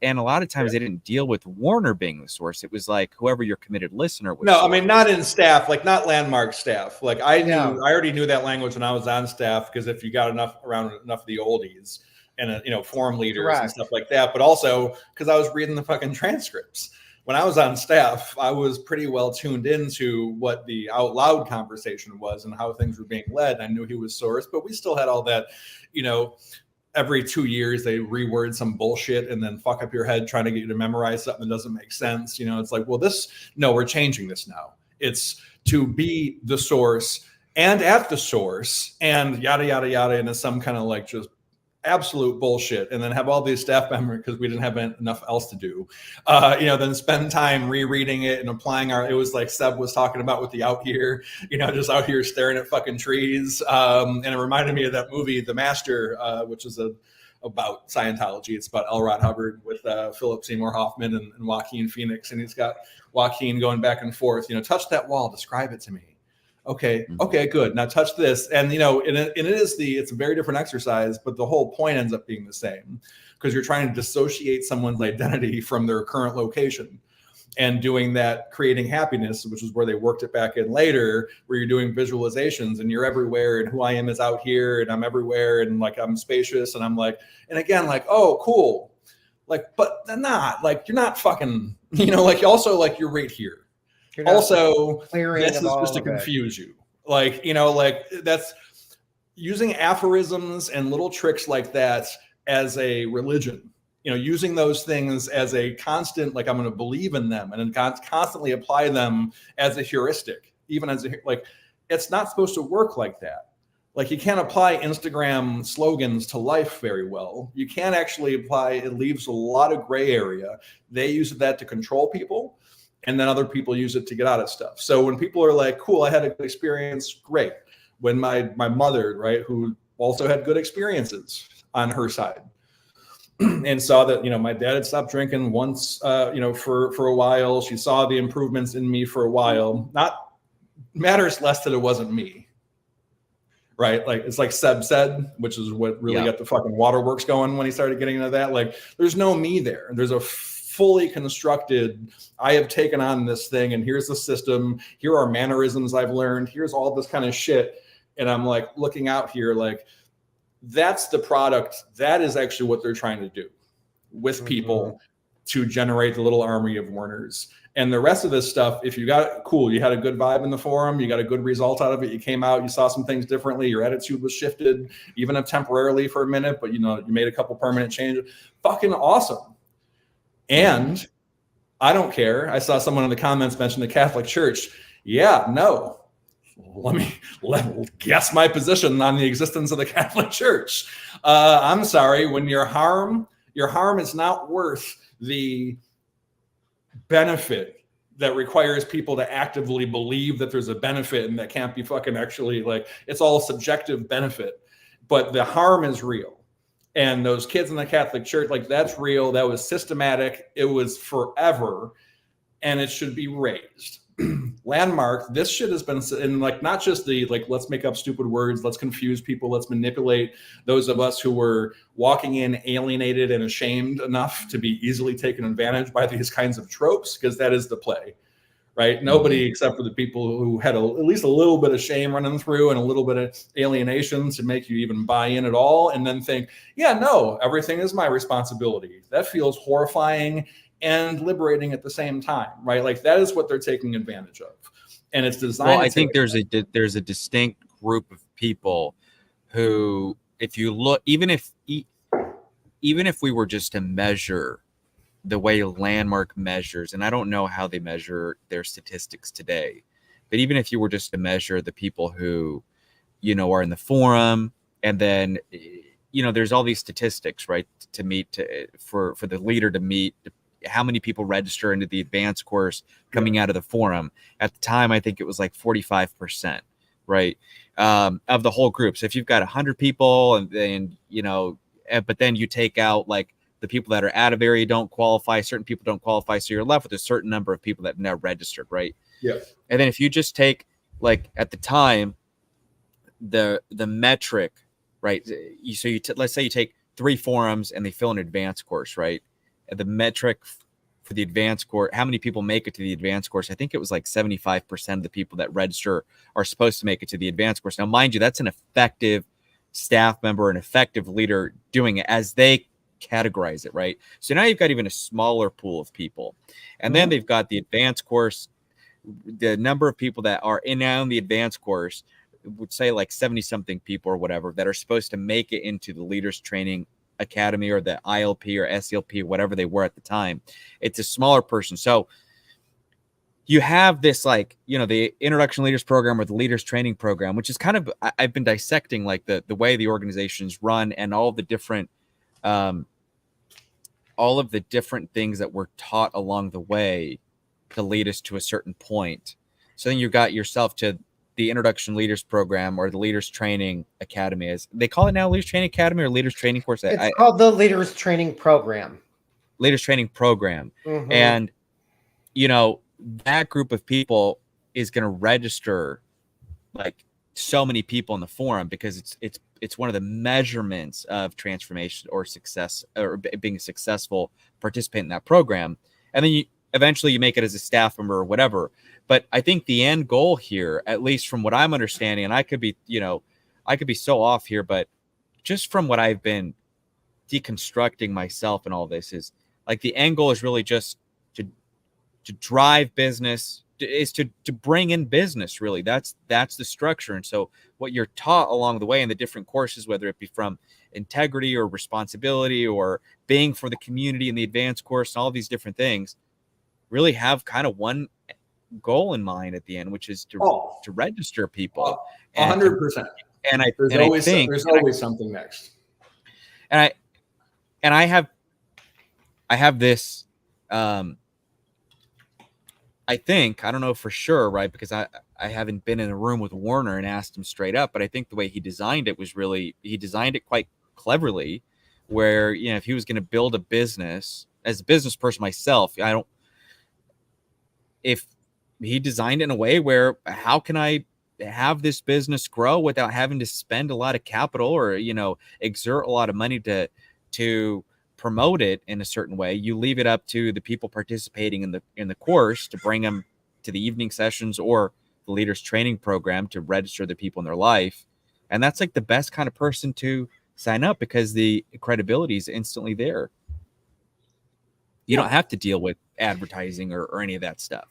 And a lot of times they didn't deal with Warner being the source. It was like whoever your committed listener was. No, I mean, not in staff, like not Landmark staff. Like I already knew that language when I was on staff, because if you got enough of the oldies and forum leaders and stuff like that, but also because I was reading the fucking transcripts. When I was on staff, I was pretty well tuned into what the out loud conversation was and how things were being led. I knew he was source, but we still had all that, every 2 years they reword some bullshit and then fuck up your head trying to get you to memorize something that doesn't make sense. It's like, well, we're changing this now. It's to be the source and at the source and yada, yada, yada. And it's some kind of like just absolute bullshit. And then have all these staff members, because we didn't have enough else to do, then spend time rereading it and applying it was like Seb was talking about with the out here, just out here staring at fucking trees. And it reminded me of that movie, The Master, which is about Scientology. It's about L. Ron Hubbard with Philip Seymour Hoffman and Joaquin Phoenix. And he's got Joaquin going back and forth, touch that wall, describe it to me. Okay, good. Now touch this. And, it's a very different exercise, but the whole point ends up being the same, because you're trying to dissociate someone's identity from their current location and doing that, creating happiness, which is where they worked it back in later, where you're doing visualizations and you're everywhere and who I am is out here and I'm everywhere and like I'm spacious and I'm like, and again, like, oh, cool. Like, but not like, you're not fucking, like also like you're right here. Also, this is just to confuse you. Like, like that's using aphorisms and little tricks like that as a religion, using those things as a constant, like I'm going to believe in them and then constantly apply them as a heuristic, even as it's not supposed to work like that. Like you can't apply Instagram slogans to life very well. You can't actually apply, it leaves a lot of gray area. They use that to control people. And then other people use it to get out of stuff. So when people are like, cool, I had a good experience, great. When my mother, right, who also had good experiences on her side and saw that, my dad had stopped drinking once, for a while. She saw the improvements in me for a while. Not matters less that it wasn't me, right? Like, it's like Seb said, which is what really got the fucking waterworks going when he started getting into that. Like, there's no me there. There's a fully constructed. I have taken on this thing, and here's the system. Here are mannerisms I've learned. Here's all this kind of shit. And I'm like looking out here, like, that's the product. That is actually what they're trying to do with people to generate the little army of learners. And the rest of this stuff, if you got it, cool, you had a good vibe in the forum, you got a good result out of it, you came out, you saw some things differently, your attitude was shifted, even if temporarily for a minute, but you made a couple permanent changes. Fucking awesome. And I don't care. I saw someone in the comments mention the Catholic Church. Yeah, no. Let me guess my position on the existence of the Catholic Church. I'm sorry, when your harm is not worth the benefit that requires people to actively believe that there's a benefit, and that can't be fucking actually, like, it's all subjective benefit, but the harm is real. And those kids in the Catholic Church, like, that's real. That was systematic. It was forever, and it should be raised. Landmark, this shit has been in, like, not just the, like, let's make up stupid words, let's confuse people, let's manipulate those of us who were walking in alienated and ashamed enough to be easily taken advantage by these kinds of tropes, because that is the play, right? Nobody except for the people who had at least a little bit of shame running through and a little bit of alienation to make you even buy in at all, and then think, yeah, no, everything is my responsibility. That feels horrifying and liberating at the same time, right? Like, that is what they're taking advantage of, and it's designed. Well, I think there's a distinct group of people who, if you look, even if we were just to measure the way Landmark measures, and I don't know how they measure their statistics today, but even if you were just to measure the people who, are in the forum, and then, there's all these statistics, right, for the leader to meet how many people register into the advanced course coming out of the forum. At the time, I think it was like 45%, right, of the whole group. So if you've got 100 people, and then, but then you take out, like, the people that are out of area don't qualify, certain people don't qualify, so you're left with a certain number of people that have now registered, right? Yeah. And then if you just take, like, at the time, the metric, right? Let's say you take 3 forums and they fill an advanced course, right? The metric for the advanced course, how many people make it to the advanced course, I think it was like 75% of the people that register are supposed to make it to the advanced course. Now, mind you, that's an effective staff member, an effective leader doing it as they categorize it, right? So now you've got even a smaller pool of people. And then they've got the advanced course, the number of people that are now in the advanced course, would say like 70 something people or whatever, that are supposed to make it into the leaders training academy or the ILP or SLP, whatever they were at the time. It's a smaller person. So you have this, like, the introduction leaders program or the leaders training program, which is kind of, I've been dissecting, like, the way the organizations run and all the different things that were taught along the way to lead us to a certain point. So then you got yourself to the introduction leaders program or the leaders training academy. As they call it now, leaders training academy or leaders training course. It's called the leaders training program. Leaders training program. And, that group of people is going to register, like, so many people in the forum, because it's one of the measurements of transformation or success, or being a successful participant in that program. And then eventually you make it as a staff member or whatever. But I think the end goal here, at least from what I'm understanding, and I could be so off here, but just from what I've been deconstructing myself and all this, is like the end goal is really just to drive business, is to bring in business. Really, that's the structure. And so what you're taught along the way in the different courses, whether it be from integrity or responsibility or being for the community in the advanced course, and all these different things, really have kind of one goal in mind at the end, which is to register people. 100%. And there's always something next. And I have this, I think, I don't know for sure, right? Because I haven't been in a room with Warner and asked him straight up, but I think the way he designed it was he designed it quite cleverly, where, if he was going to build a business, as a business person myself, if he designed it in a way where, how can I have this business grow without having to spend a lot of capital or, exert a lot of money to promote it in a certain way. You leave it up to the people participating in the course to bring them to the evening sessions or the leaders training program to register the people in their life. And that's like the best kind of person to sign up because the credibility is instantly there. You don't have to deal with advertising or any of that stuff.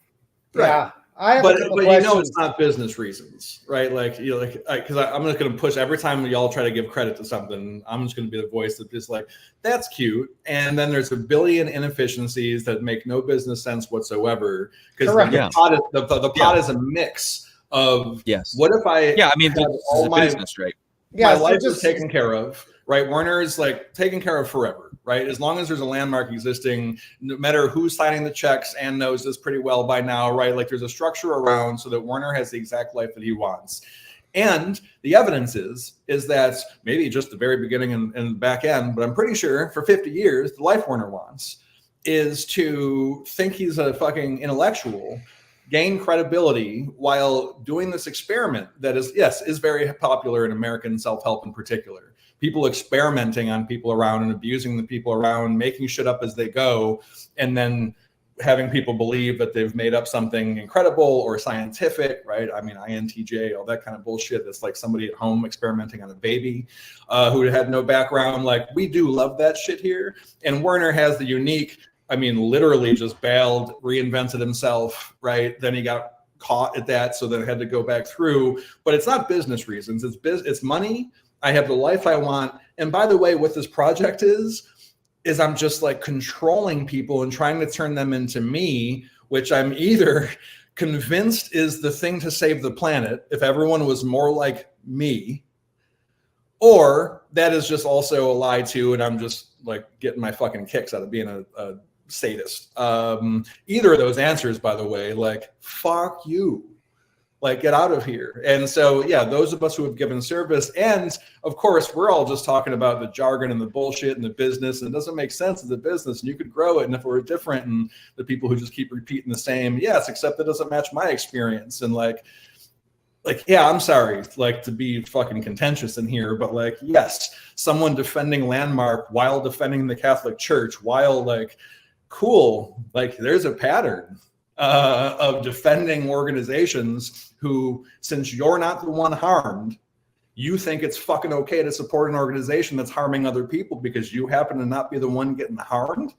Yeah. I have but a couple you questions. know it's not business reasons, right? Like, you know, like, because I'm just going to push every time y'all try to give credit to something. I'm just going to be the voice that just like, that's cute, and then there's a billion inefficiencies that make no business sense whatsoever. Because the pot is a mix of what if I I mean, this is a business, right? My life is taken care of, right? Werner is like taken care of forever, right? As long as there's a landmark existing, no matter who's signing the checks, and knows this pretty well by now, right? Like there's a structure around so that Werner has the exact life that he wants. And the evidence is that maybe just the very beginning and back end, but I'm pretty sure for 50 years, the life Werner wants is to think he's a fucking intellectual, gain credibility while doing this experiment that is very popular in American self-help in particular. People experimenting on people around and abusing the people around, making shit up as they go, and then having people believe that they've made up something incredible or scientific, right? I mean, INTJ, all that kind of bullshit. That's like somebody at home experimenting on a baby who had no background. Like, we do love that shit here. And Werner has the unique, I mean, literally just bailed, reinvented himself, right? Then he got caught at that, so then had to go back through. But it's not business reasons. It's money. I have the life I want. And by the way, what this project is I'm just like controlling people and trying to turn them into me, which I'm either convinced is the thing to save the planet if everyone was more like me, or that is just also a lie too, and I'm just like getting my fucking kicks out of being a sadist. Either of those answers, by the way, like, fuck you. Like, get out of here. And so, yeah, those of us who have given service, and of course, we're all just talking about the jargon and the bullshit and the business, and it doesn't make sense as a business, and you could grow it. And if it were different, and the people who just keep repeating the same, yes, except it doesn't match my experience. And like, yeah, I'm sorry, like, to be fucking contentious in here, but like, yes, someone defending Landmark while defending the Catholic Church, while like, cool, like there's a pattern of defending organizations who, since you're not the one harmed, you think it's fucking okay to support an organization that's harming other people because you happen to not be the one getting harmed.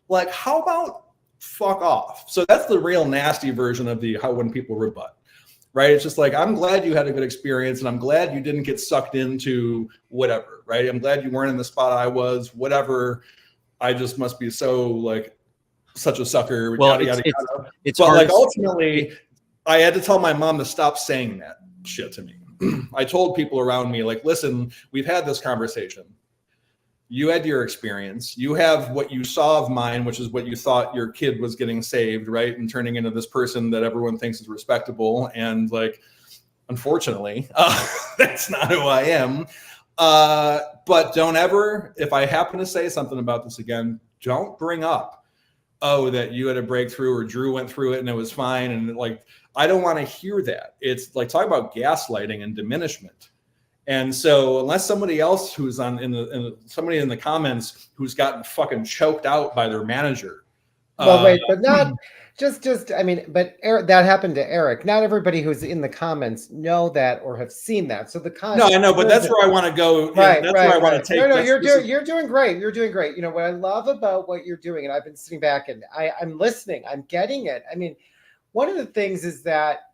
Like, how about fuck off? So that's the real nasty version of how when people rebut, right? It's just like, I'm glad you had a good experience, and I'm glad you didn't get sucked into whatever, right? I'm glad you weren't in the spot I was, whatever. I just must be so like such a sucker. Well, yada, yada. It's but hard like, ultimately, I had to tell my mom to stop saying that shit to me. I told people around me, like, listen, we've had this conversation. You had your experience. You have what you saw of mine, which is what you thought your kid was getting saved, right? And turning into this person that everyone thinks is respectable. And like, unfortunately, that's not who I am. But don't ever, if I happen to say something about this again, don't bring up, oh, that you had a breakthrough or Drew went through it and it was fine. And like, I don't want to hear that. It's like, talk about gaslighting and diminishment. And so unless somebody else who's somebody in the comments who's gotten fucking choked out by their manager. Well, wait, but not just, I mean, but Eric, that happened to Eric. Not everybody who's in the comments know that or have seen that. So the no, I know, but that's where I want to go. Right, that's where I want to take. No, you're doing great. You're doing great. You know what I love about what you're doing, and I've been sitting back and I'm listening. I'm getting it. I mean, one of the things is that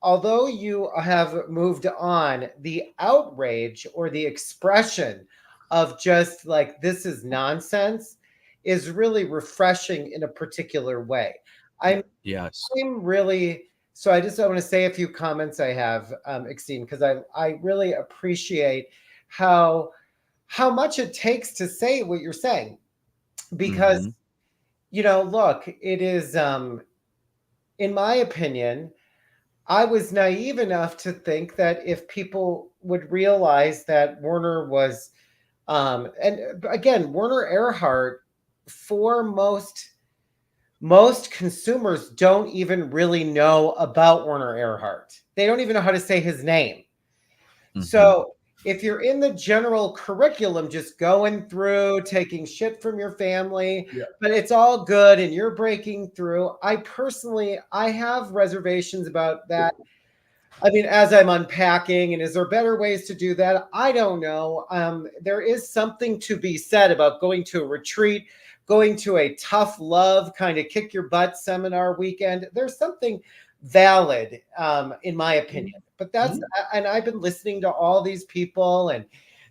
although you have moved on, the outrage or the expression of just like, this is nonsense, is really refreshing in a particular way. I'm really, so I just want to say a few comments I have, exene, because I really appreciate how much it takes to say what you're saying. Because, you know, look, it is, in my opinion, I was naive enough to think that if people would realize that Werner was, and again, Werner Erhard, for most consumers don't even really know about Werner Erhard. They don't even know how to say his name. So If you're in the general curriculum, just going through, taking shit from your family, Yeah. but it's all good and you're breaking through. I have reservations about that. I mean, as I'm unpacking, and is there better ways to do that? I don't know. There is something to be said about going to a retreat, going to a tough love kind of kick your butt seminar weekend. There's something valid, in my opinion. But and I've been listening to all these people and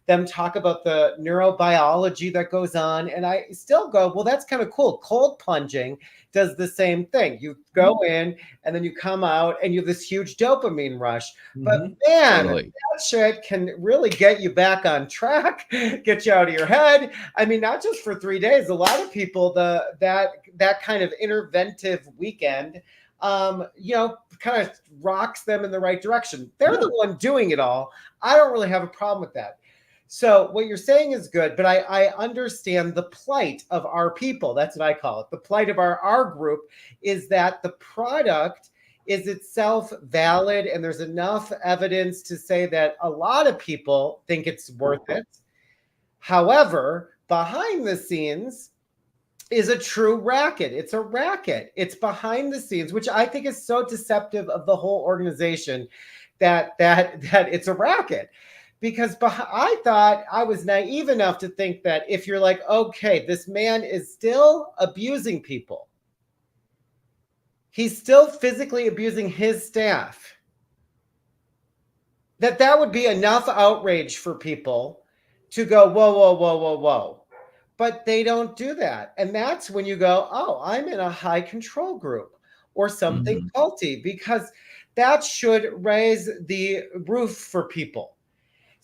them talk about the neurobiology that goes on. And I still go, well, that's kind of cool. Cold plunging does the same thing. You go in and then you come out and you have this huge dopamine rush. But man, Totally. that shit can really get you back on track, get you out of your head. I mean, not just for 3 days. A lot of people, that kind of interventive weekend, kind of rocks them in the right direction. They're the one doing it all. I don't really have a problem with that. So what you're saying is good, but I understand the plight of our people. That's what I call it. The plight of our group is that the product is itself valid, and there's enough evidence to say that a lot of people think it's worth it. However, behind the scenes is a true racket. It's a racket. It's behind the scenes, which I think is so deceptive of the whole organization that it's a racket. Because I thought I was naive enough to think that if you're like, okay, this man is still abusing people, he's still physically abusing his staff, that would be enough outrage for people to go, whoa, whoa, whoa, whoa, whoa. But they don't do that. And that's when you go, oh, I'm in a high control group or something culty, because that should raise the roof for people.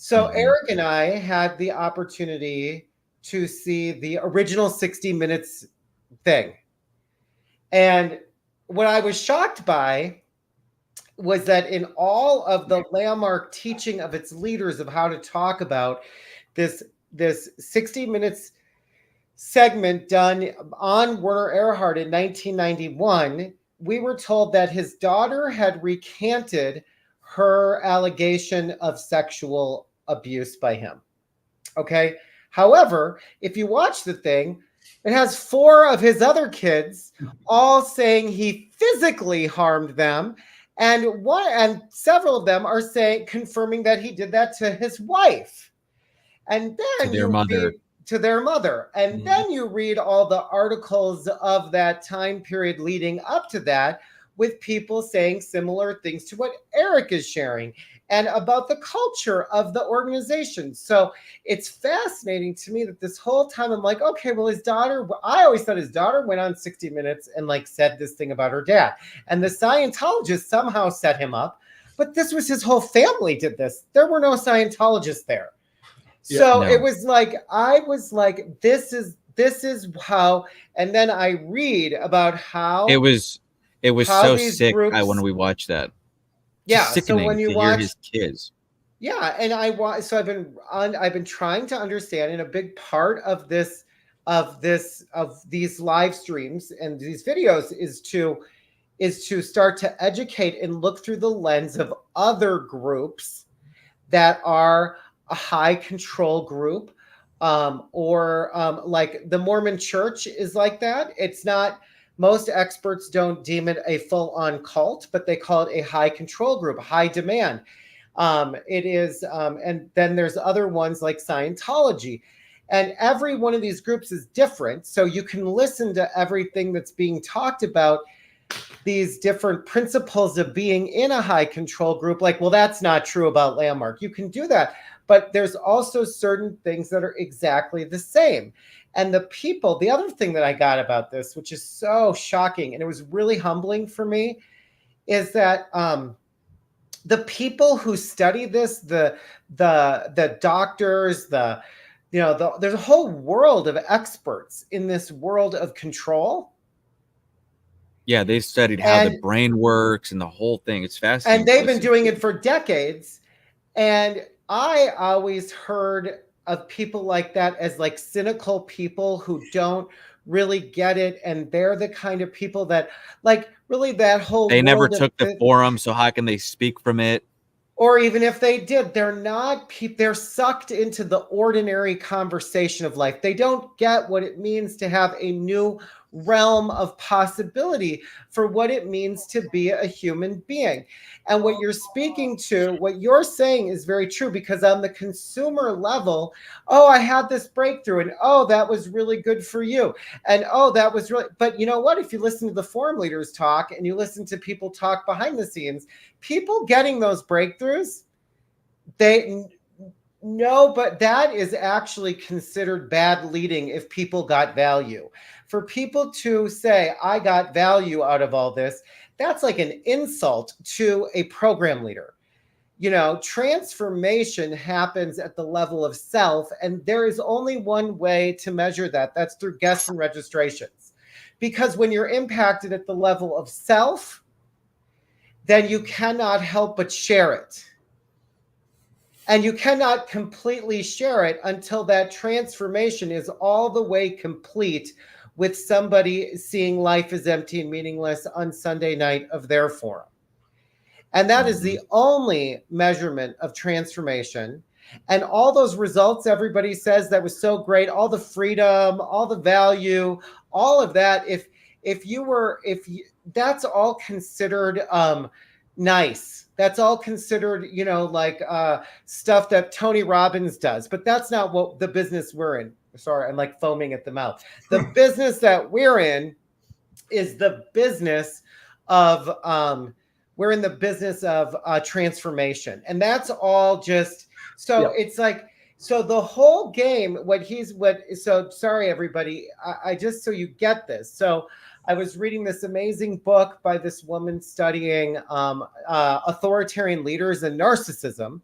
So Eric and I had the opportunity to see the original 60 Minutes thing. And what I was shocked by was that in all of the landmark teaching of its leaders of how to talk about this 60 Minutes segment done on Werner Erhard in 1991, we were told that his daughter had recanted her allegation of sexual abuse by him. Okay. However, if you watch the thing, it has 4 of his other kids all saying he physically harmed them. And several of them are confirming that he did that to his wife. And then to their mother. And then you read all the articles of that time period leading up to that, with people saying similar things to what Eric is sharing and about the culture of the organization. So it's fascinating to me that this whole time I'm like, okay, well, I always thought his daughter went on 60 Minutes and said this thing about her dad. And the Scientologist somehow set him up, but this was his whole family did this. There were no Scientologists there. So it was I was like, this is how, and then I read about how it was so sick when we watched that. Yeah. So when you watch his kids. Yeah. And I've been trying to understand, and a big part of these live streams and these videos is to start to educate and look through the lens of other groups that are a high control group, or like the Mormon Church is like that. It's not, most experts don't deem it a full-on cult, but they call it a high control group, high demand. It is, and then there's other ones like Scientology. And every one of these groups is different. So you can listen to everything that's being talked about, these different principles of being in a high control group. Like, well, that's not true about Landmark. You can do that. But there's also certain things that are exactly the same. And the other thing that I got about this, which is so shocking, and it was really humbling for me, is that the people who study this, the doctors, there's a whole world of experts in this world of control. Yeah, they studied how the brain works and the whole thing. It's fascinating. And they've been doing it for decades. And I always heard of people like that as cynical people who don't really get it. And they're the kind of people that really that whole they never took the forum, so how can they speak from it? Or even if they did, they're not they're sucked into the ordinary conversation of life. They don't get what it means to have a new realm of possibility for what it means to be a human being. And what you're speaking to, what you're saying is very true, because on the consumer level, oh, I had this breakthrough, and oh, that was really good for you. And oh, that was really, but you know what? If you listen to the forum leaders talk and you listen to people talk behind the scenes, people getting those breakthroughs, they no, but that is actually considered bad leading if people got value. For people to say, I got value out of all this, that's like an insult to a program leader. You know, transformation happens at the level of self, and there is only one way to measure that. That's through guests and registrations. Because when you're impacted at the level of self, then you cannot help but share it. And you cannot completely share it until that transformation is all the way complete, with somebody seeing life as empty and meaningless on Sunday night of their forum. And that is the only measurement of transformation. And all those results everybody says that was so great, all the freedom, all the value, all of that, if you, that's all considered nice. That's all considered, you know, like stuff that Tony Robbins does. But that's not what the business we're in. Sorry, I'm like foaming at the mouth. The business that we're in is the business of, we're in the business of transformation. And that's all just, so it's like, so the whole game, so sorry, everybody, I just, so you get this. So I was reading this amazing book by this woman studying authoritarian leaders and narcissism.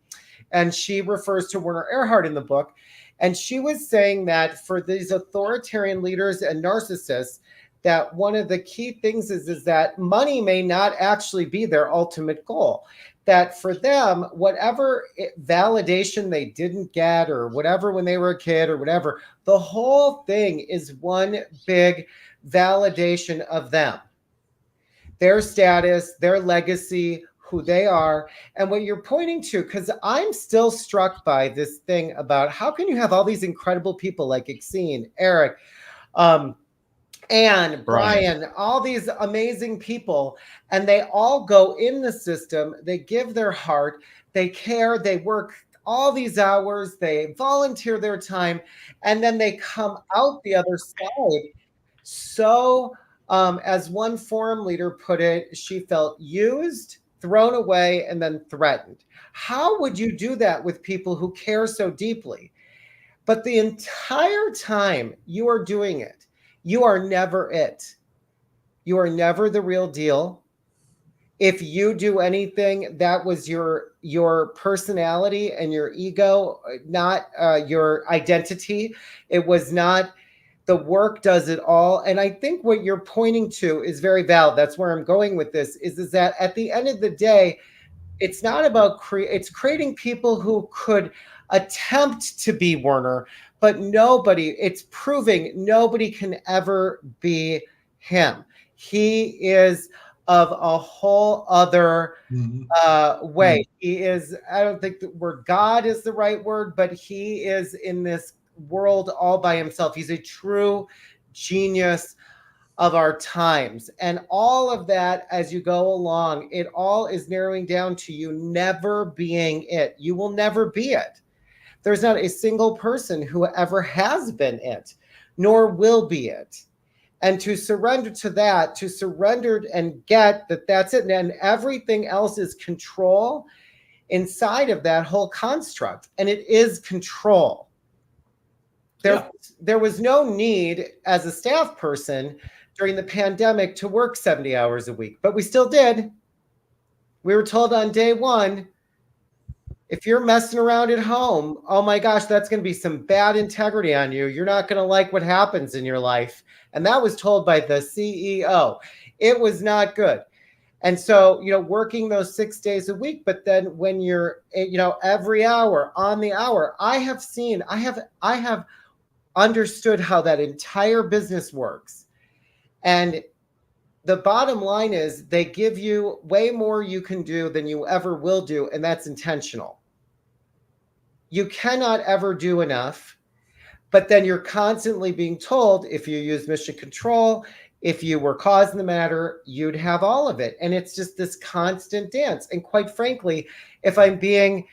And she refers to Werner Erhard in the book. And she was saying that for these authoritarian leaders and narcissists, that one of the key things is that money may not actually be their ultimate goal. That for them, whatever validation they didn't get, or whatever when they were a kid or whatever, the whole thing is one big validation of them, their status, their legacy, who they are. And what you're pointing to, because I'm still struck by this thing about how can you have all these incredible people like Exene, Eric, Anne, Brian, all these amazing people, and they all go in the system, they give their heart, they care, they work all these hours, they volunteer their time, and then they come out the other side. So, as one forum leader put it, she felt used, thrown away, and then threatened. How would you do that with people who care so deeply? But the entire time you are doing it, you are never it. You are never the real deal. If you do anything, that was your personality and your ego, not your identity. It was not. The work does it all. And I think what you're pointing to is very valid. That's where I'm going with this, is that at the end of the day, it's not about it's creating people who could attempt to be Werner, but it's proving nobody can ever be him. He is of a whole other way. He is, I don't think the word God is the right word, but he is in this world all by himself. He's a true genius of our times. And all of that, as you go along, it all is narrowing down to you never being it. You will never be it. There's not a single person who ever has been it, nor will be it. And to surrender to that, to surrender and get that that's it, and everything else is control inside of that whole construct. And it is control. There was no need as a staff person during the pandemic to work 70 hours a week, but we still did. We were told on day one, if you're messing around at home, oh my gosh, that's going to be some bad integrity on you. You're not going to like what happens in your life. And that was told by the CEO. It was not good. And so, working those 6 days a week, but then when you're, every hour on the hour, I have understood how that entire business works. And the bottom line is they give you way more you can do than you ever will do, and that's intentional. You cannot ever do enough, but then you're constantly being told if you use mission control, if you were causing the matter, you'd have all of it. And it's just this constant dance. And quite frankly, if I'm being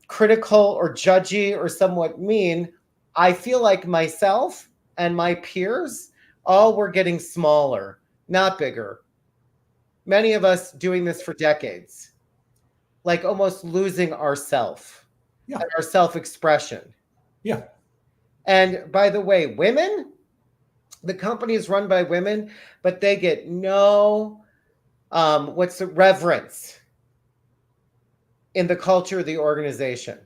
critical or judgy or somewhat mean, I feel like myself and my peers all were getting smaller, not bigger. Many of us doing this for decades, like almost losing ourself and our self-expression. Yeah. And by the way, women, the company is run by women, but they get no reverence in the culture of the organization.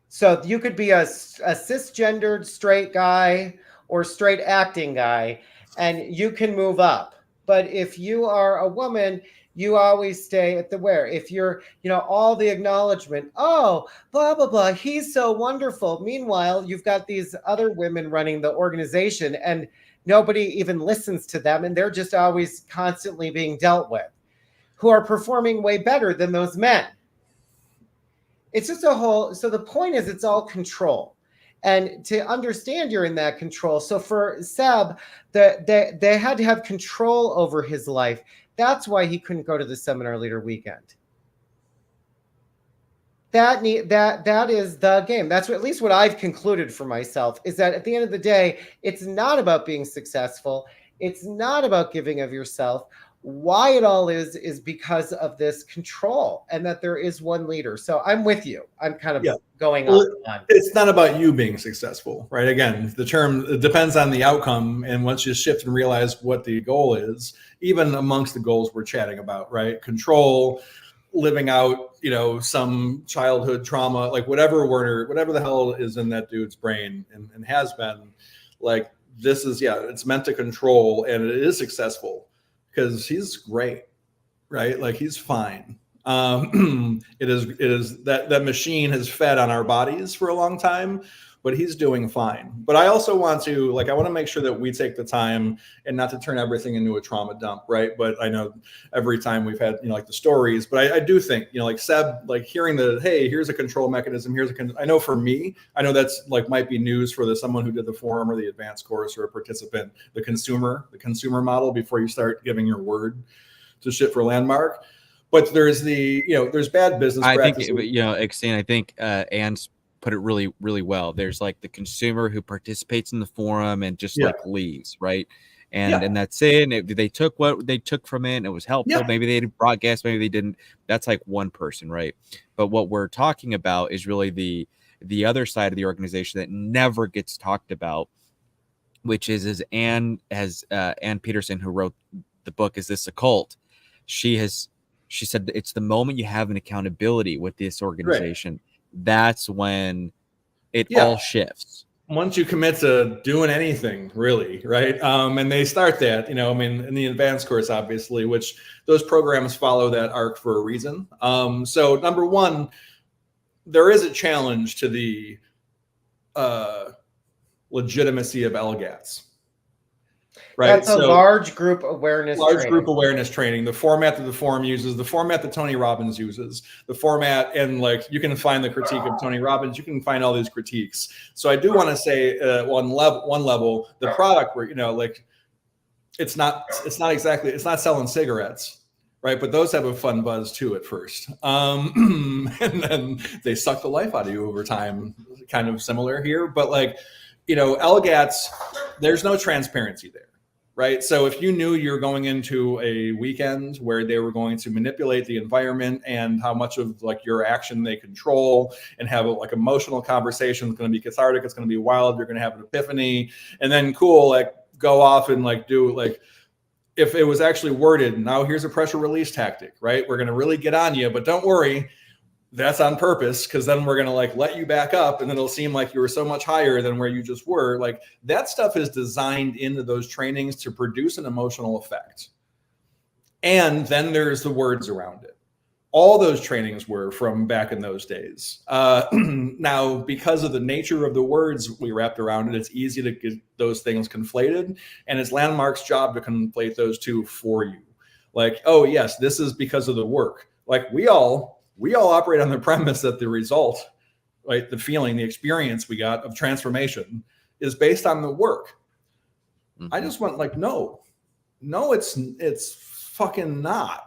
So you could be a cisgendered straight guy or straight acting guy, and you can move up. But if you are a woman, you always stay at the where. If you're, all the acknowledgement, oh, blah, blah, blah, he's so wonderful. Meanwhile, you've got these other women running the organization and nobody even listens to them. And they're just always constantly being dealt with, who are performing way better than those men. It's just so the point is it's all control. And to understand you're in that control. So for Seb, they had to have control over his life. That's why he couldn't go to the Seminar Leader Weekend. That is the game. That's at least what I've concluded for myself, is that at the end of the day, it's not about being successful. It's not about giving of yourself. Why it all is because of this control, and that there is one leader. So I'm with you. I'm kind of going on. It's not about you being successful, right? Again, the term, it depends on the outcome. And once you shift and realize what the goal is, even amongst the goals we're chatting about, right? Control, living out, some childhood trauma, like whatever the hell is in that dude's brain and has been, like, this is, it's meant to control, and it is successful. Because he's great, right? Like, he's fine. It is that machine has fed on our bodies for a long time, but he's doing fine. But I also want to, I want to make sure that we take the time and not to turn everything into a trauma dump, right? But I know every time we've had, the stories, but I do think, like Seb, hearing hey, here's a control mechanism, I know for me, I know that's might be news for someone who did the forum or the advanced course or a participant, the consumer model before you start giving your word to shit for Landmark. But there's there's bad business practices. Exene, I think Anne's put it really, really well. There's the consumer who participates in the forum and just leaves, right? And that's it. And they took what they took from it, and it was helpful. Yeah. Maybe they didn't broadcast, maybe they didn't. That's one person, right? But what we're talking about is really the other side of the organization that never gets talked about, which is Anne Peterson, who wrote the book Is This a Cult? She said that it's the moment you have an accountability with this organization. Right. That's when it all shifts. Once you commit to doing anything, really, right? And they start that, in the advanced course, obviously, which those programs follow that arc for a reason. So number one, there is a challenge to the legitimacy of LGATs. Right. That's a large group awareness training. The format that the forum uses, the format that Tony Robbins uses, the format, and you can find the critique of Tony Robbins. You can find all these critiques. So I do want to say one level, the product where it's not selling cigarettes, right? But those have a fun buzz too at first, and then they suck the life out of you over time. Kind of similar here, but LGATs, there's no transparency there. Right. So if you knew you're going into a weekend where they were going to manipulate the environment and how much of your action they control and have emotional conversation, it's going to be cathartic, it's going to be wild, you're going to have an epiphany, and then go off and do if it was actually worded, now here's a pressure release tactic, right? We're going to really get on you, but don't worry. That's on purpose, because then we're going to let you back up, and then it'll seem like you were so much higher than where you just were. That stuff is designed into those trainings to produce an emotional effect. And then there's the words around it, All those trainings were from back in those days. Now, because of the nature of the words we wrapped around it, it's easy to get those things conflated, and it's Landmark's job to conflate those two for you. Like, oh yes, this is because of the work. Like we all operate on the premise that the result, right, the feeling, the experience we got of transformation is based on the work. I just went like, no, it's fucking not.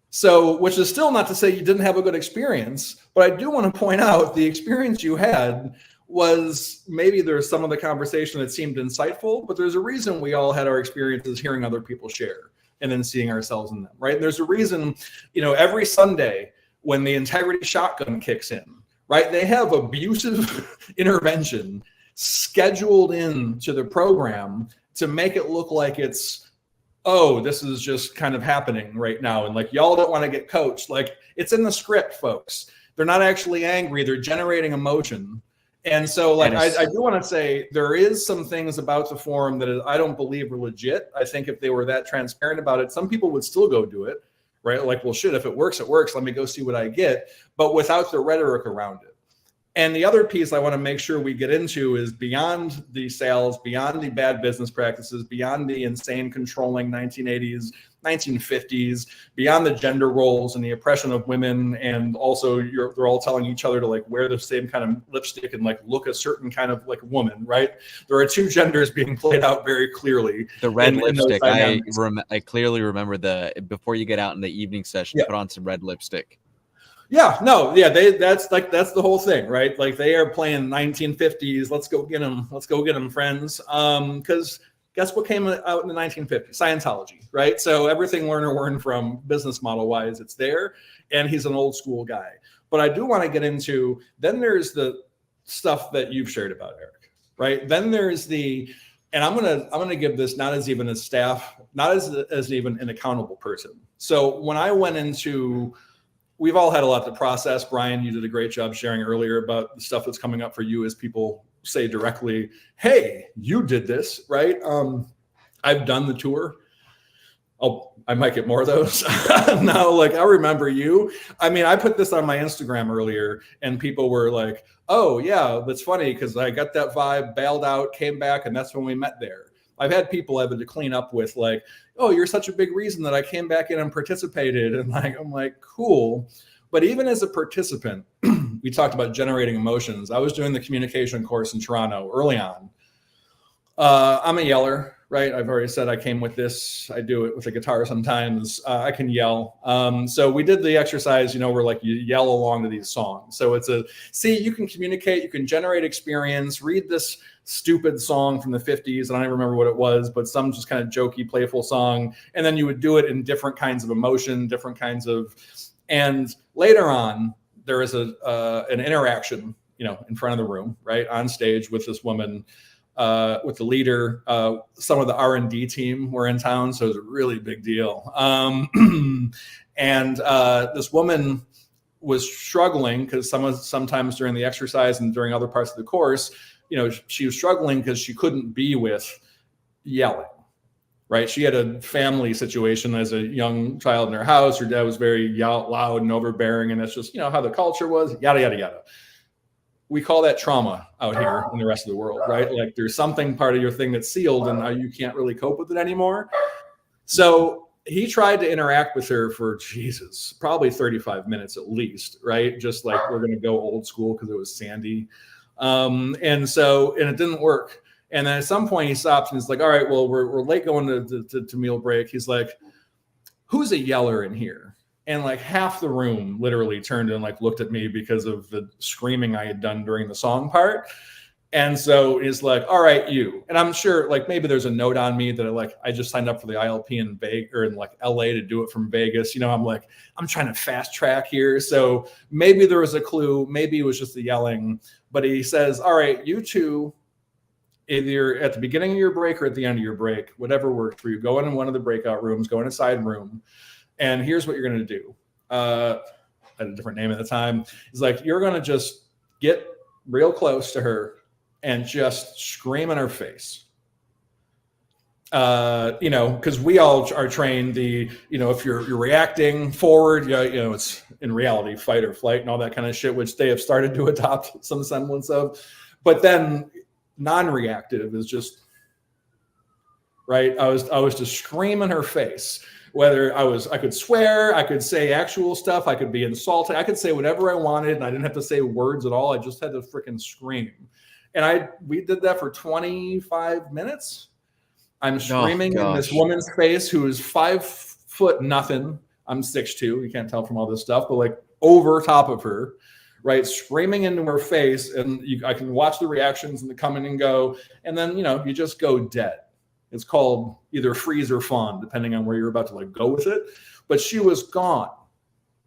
So, which is still not to say you didn't have a good experience, but I do want to point out the experience you had was maybe there's some of the conversation that seemed insightful, but there's a reason we all had our experiences hearing other people share and then seeing ourselves in them, right? And there's a reason, every Sunday when the integrity shotgun kicks in, right? They have abusive intervention scheduled into the program to make it look like it's, oh, this is just kind of happening right now. And like, y'all don't want to get coached. Like it's in the script, folks. They're not actually angry. They're generating emotion. And so like, I do want to say there is some things about the forum that I don't believe are legit. I think if they were that transparent about it, some people would still go do it, right? Like, well, shit, if it works, it works. Let me go see what I get, but without the rhetoric around it. And the other piece I want to make sure we get into is beyond the sales, beyond the bad business practices, beyond the insane controlling 1980s, 1950s, beyond the gender roles and the oppression of women. And also they're all telling each other to like wear the same kind of lipstick and like look a certain kind of like woman, right? There are two genders being played out very clearly. The red lipstick, I clearly remember before you get out in the evening session, put on some red lipstick. Yeah, no, yeah, that's the whole thing, right? Like they are playing 1950s. Let's go get them, friends. Because guess what came out in the 1950s? Scientology, right? So everything Lerner learned from business model wise, it's there, and he's an old school guy. But I do want to get into then there's the stuff that you've shared about Eric, right? Then there's and I'm gonna give this not as even a staff, not as even an accountable person. So when I went into we've all had a lot to process. Brian, you did a great job sharing earlier about the stuff that's coming up for you as people say directly, hey, you did this, right? I've done the tour. I might get more of those. Now, like, I remember you. I mean, I put this on my Instagram earlier and people were like, oh, yeah, that's funny because I got that vibe, bailed out, came back, and that's when we met there. I've had people I've had to clean up with like, oh, you're such a big reason that I came back in and participated. And like, I'm like, cool. But even as a participant, we talked about generating emotions. I was doing the communication course in Toronto early on. I'm a yeller, right? I've already said I came with this. I do it with a guitar sometimes. I can yell. So we did the exercise, where like you yell along to these songs. So it's you can communicate, you can generate experience, read this stupid song from the 50s. I don't even remember what it was, but some just kind of jokey, playful song. And then you would do it in different kinds of emotion, and later on, there is an interaction, in front of the room, right? On stage with this woman, with the leader. Some of the R&D team were in town, so it was a really big deal. And this woman was struggling because sometimes during the exercise and during other parts of the course, she was struggling because she couldn't be with yelling, right? She had a family situation as a young child in her house. Her dad was very loud and overbearing, and that's just, how the culture was, yada, yada, yada. We call that trauma out here in the rest of the world, right? Like there's something part of your thing that's sealed and now you can't really cope with it anymore. So he tried to interact with her for probably 35 minutes at least, right? Just like we're going to go old school because it was Sandy. And it didn't work. And then at some point he stops and he's like, all right, well, we're late going to meal break. He's like, who's a yeller in here? And like half the room literally turned and like looked at me because of the screaming I had done during the song part. And so he's like, all right, you. And I'm sure like maybe there's a note on me that I just signed up for the ILP in Vegas or in like LA to do it from Vegas. I'm like, I'm trying to fast track here. So maybe there was a clue. Maybe it was just the yelling. But he says, all right, you two, either at the beginning of your break or at the end of your break, whatever works for you, go in one of the breakout rooms, go in a side room. And here's what you're going to do. I had a different name at the time. He's like, you're going to just get real close to her and just scream in her face. You know, because we all are trained if you're reacting forward, it's in reality fight or flight and all that kind of shit, which they have started to adopt some semblance of. But then non-reactive is just right. I was just screaming her face. Whether I could swear, I could say actual stuff, I could be insulting, I could say whatever I wanted, and I didn't have to say words at all. I just had to freaking scream. And we did that for 25 minutes. I'm screaming in this woman's face who is 5 foot nothing. I'm 6'2". You can't tell from all this stuff, but like over top of her, right? Screaming into her face, and I can watch the reactions and the coming and go, and then you just go dead. It's called either freeze or fawn, depending on where you're about to like go with it. But she was gone.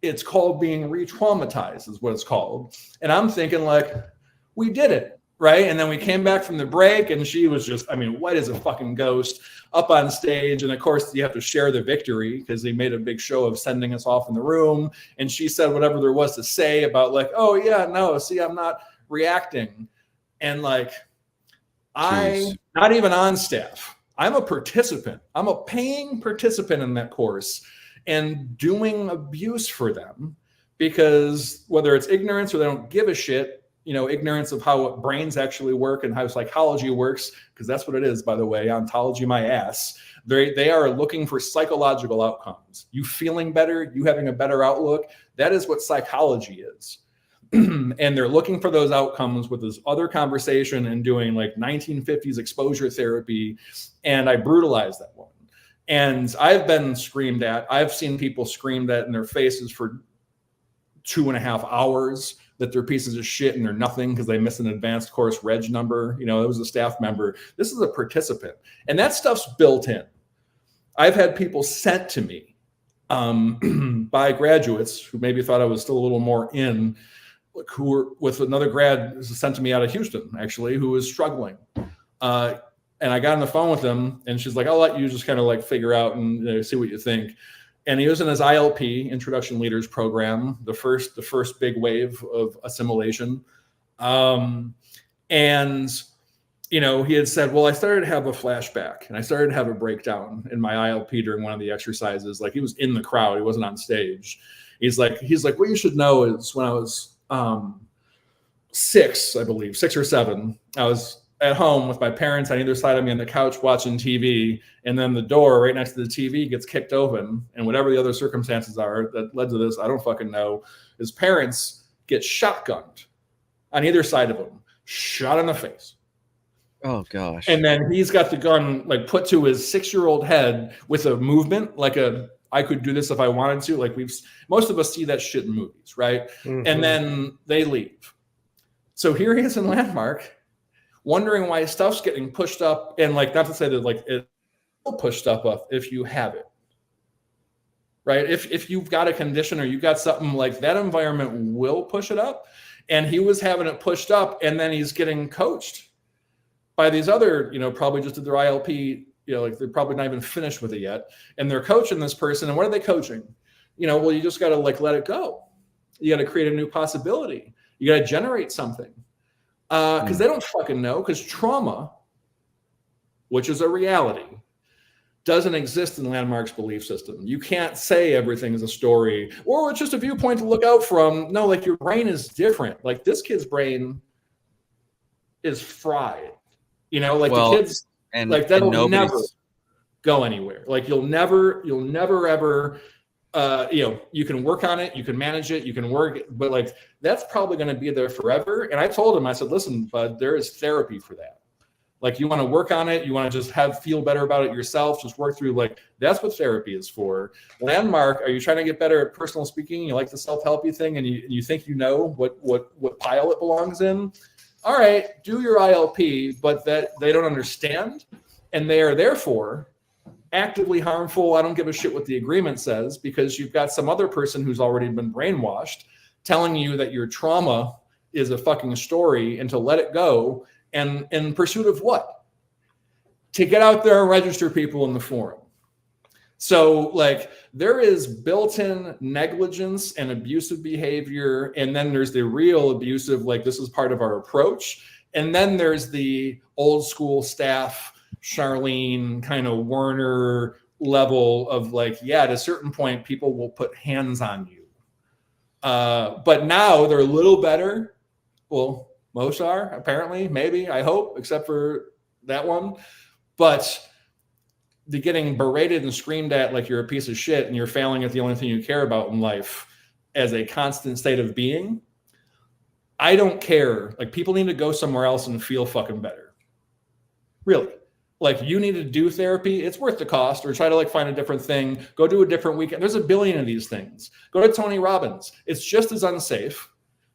It's called being re-traumatized, is what it's called. And I'm thinking like, we did it, right? And then we came back from the break, and she was just, white as a fucking ghost, up on stage. And of course, you have to share the victory because they made a big show of sending us off in the room. And she said whatever there was to say about like, oh yeah, no, see, I'm not reacting. And like, I'm not even on staff. I'm a participant. I'm a paying participant in that course and doing abuse for them because whether it's ignorance or they don't give a shit, ignorance of how brains actually work and how psychology works, because that's what it is, by the way, ontology my ass. They are looking for psychological outcomes. You feeling better, you having a better outlook, that is what psychology is. And they're looking for those outcomes with this other conversation and doing like 1950s exposure therapy. And I brutalized that woman. And I've been screamed at. I've seen people screamed at in their faces for 2.5 hours that they're pieces of shit and they're nothing because they missed an advanced course reg number. It was a staff member. This is a participant. And that stuff's built in. I've had people sent to me by graduates who maybe thought I was still a little more in, who were with another grad sent to me out of Houston, actually, who was struggling. And I got on the phone with him and she's like, I'll let you just kind of like figure out and see what you think. And he was in his ILP, Introduction Leaders Program, the first big wave of assimilation. And, he had said, well, I started to have a flashback and I started to have a breakdown in my ILP during one of the exercises. Like he was in the crowd. He wasn't on stage. He's like, what you should know is when I was 6 or 7, I was at home with my parents on either side of me on the couch watching TV, and then the door right next to the TV gets kicked open, and whatever the other circumstances are that led to this, I don't fucking know. His parents get shotgunned on either side of him, shot in the face. Oh gosh. And then he's got the gun like put to his 6-year-old head with a movement like I could do this if I wanted to. Like most of us see that shit in movies, right? Mm-hmm. And then they leave. So here he is in Landmark, wondering why stuff's getting pushed up, and like not to say that like it will push stuff up if you have it, right? If you've got a condition or you've got something like that, environment will push it up. And he was having it pushed up, and then he's getting coached by these other, probably just did their ILP. Like they're probably not even finished with it yet. And they're coaching this person. And what are they coaching? Well, you just got to like let it go. You got to create a new possibility. You got to generate something. Because they don't fucking know. Because trauma, which is a reality, doesn't exist in Landmark's belief system. You can't say everything is a story or it's just a viewpoint to look out from. No, like your brain is different. Like this kid's brain is fried. The kids. And like that'll never go anywhere. Like you'll never ever, you can work on it, you can manage it, you can work, but like that's probably going to be there forever. And I told him, I said, listen, bud, there is therapy for that. Like you want to work on it, you want to just feel better about it yourself, just work through, like that's what therapy is for. Landmark, are you trying to get better at personal speaking? You like the self-helpy thing, and you think what pile it belongs in? All right, do your ILP, but that they don't understand, and they are therefore actively harmful. I don't give a shit what the agreement says, because you've got some other person who's already been brainwashed telling you that your trauma is a fucking story and to let it go, and in pursuit of what? To get out there and register people in the forum. So like there is built-in negligence and abusive behavior. And then there's the real abusive, like this is part of our approach. And then there's the old school staff Charlene, kind of Werner level of like, yeah, at a certain point, people will put hands on you. But now they're a little better. Well, most are, apparently, maybe, I hope, except for that one. But the getting berated and screamed at like you're a piece of shit and you're failing at the only thing you care about in life as a constant state of being, I don't care. Like, people need to go somewhere else and feel fucking better. Really. Like, you need to do therapy. It's worth the cost, or try to like find a different thing. Go do a different weekend. There's a billion of these things. Go to Tony Robbins. It's just as unsafe.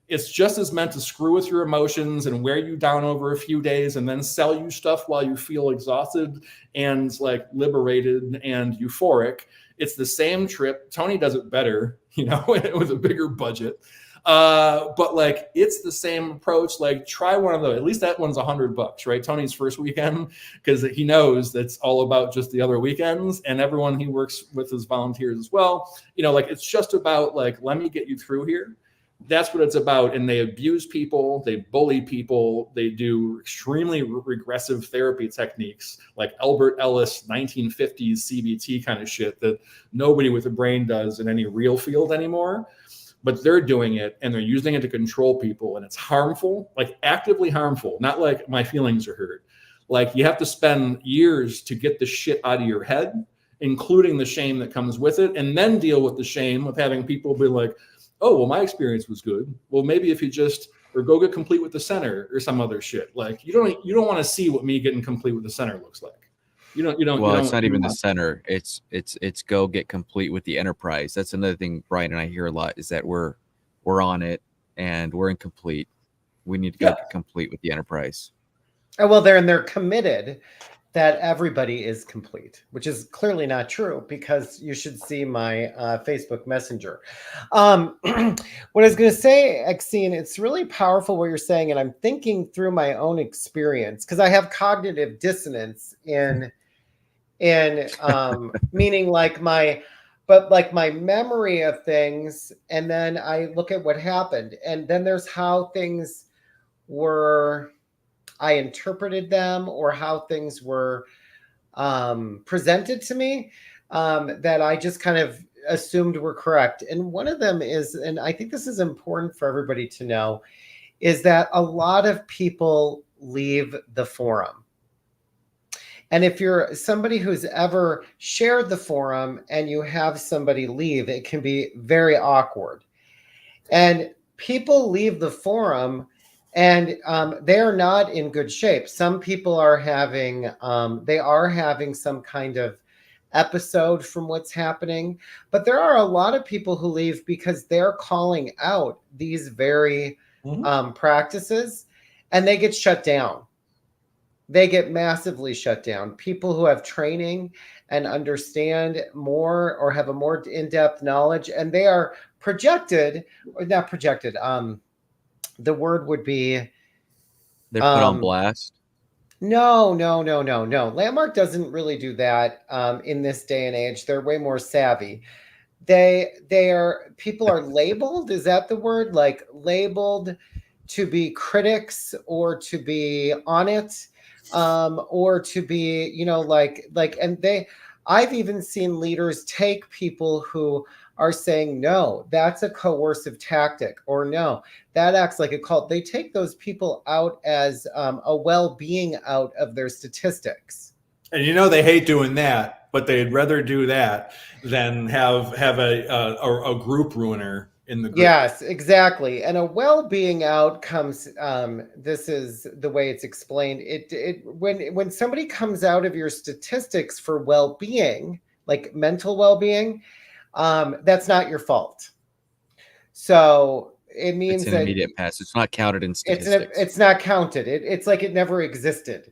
It's just as meant to screw with your emotions and wear you down over a few days and then sell you stuff while you feel exhausted and like liberated and euphoric. It's the same trip. Tony does it better, you know, with a bigger budget. But like, it's the same approach. Like, try one of those. At least that one's $100, right? Tony's first weekend, because he knows that's all about just the other weekends, and everyone he works with is volunteers as well. You know, like, it's just about like, let me get you through here. That's what it's about. And they abuse people, they bully people, they do extremely regressive therapy techniques like Albert Ellis 1950s CBT kind of shit that nobody with a brain does in any real field anymore. But they're doing it, and they're using it to control people, and it's harmful, like actively harmful, not like my feelings are hurt. Like, you have to spend years to get the shit out of your head, including the shame that comes with it, and then deal with the shame of having people be like, oh, well, my experience was good. Well, maybe if you just, or go get complete with the center or some other shit. Like, you don't want to see what me getting complete with the center looks like. You don't. Well, it's not even the center. It's go get complete with the enterprise. That's another thing Brian and I hear a lot, is that we're on it and we're incomplete. We need to go get complete with the enterprise. Oh, well, they're committed that everybody is complete, which is clearly not true, because you should see my Facebook Messenger. What I was going to say, Exene, it's really powerful what you're saying, and I'm thinking through my own experience, because I have cognitive dissonance in meaning like my memory of things, and then I look at what happened, and then there's how things were, I interpreted them, or how things were presented to me, that I just kind of assumed were correct. And one of them is, and I think this is important for everybody to know, is that a lot of people leave the forum. And if you're somebody who's ever shared the forum and you have somebody leave, it can be very awkward. And people leave the forum, and they are not in good shape. Some people are having, they are having some kind of episode from what's happening. But there are a lot of people who leave because they're calling out these very practices, and they get shut down. They get massively shut down. People who have training and understand more, or have a more in-depth knowledge, and they are projected, or not projected, the word would be, they're put on blast. No. Landmark doesn't really do that in this day and age. They're way more savvy. People are labeled. Is that the word? Like, labeled to be critics, or to be on it, or to be, you know, I've even seen leaders take people who are saying, no, that's a coercive tactic, or no, that acts like a cult. They take those people out as a well-being out of their statistics. And you know, they hate doing that, but they'd rather do that than have a group ruiner in the group. Yes, exactly. And a well-being out comes, this is the way it's explained. When somebody comes out of your statistics for well-being, like mental well-being, that's not your fault. So it means it's an immediate pass. It's not counted in statistics. It's not counted. It's like it never existed.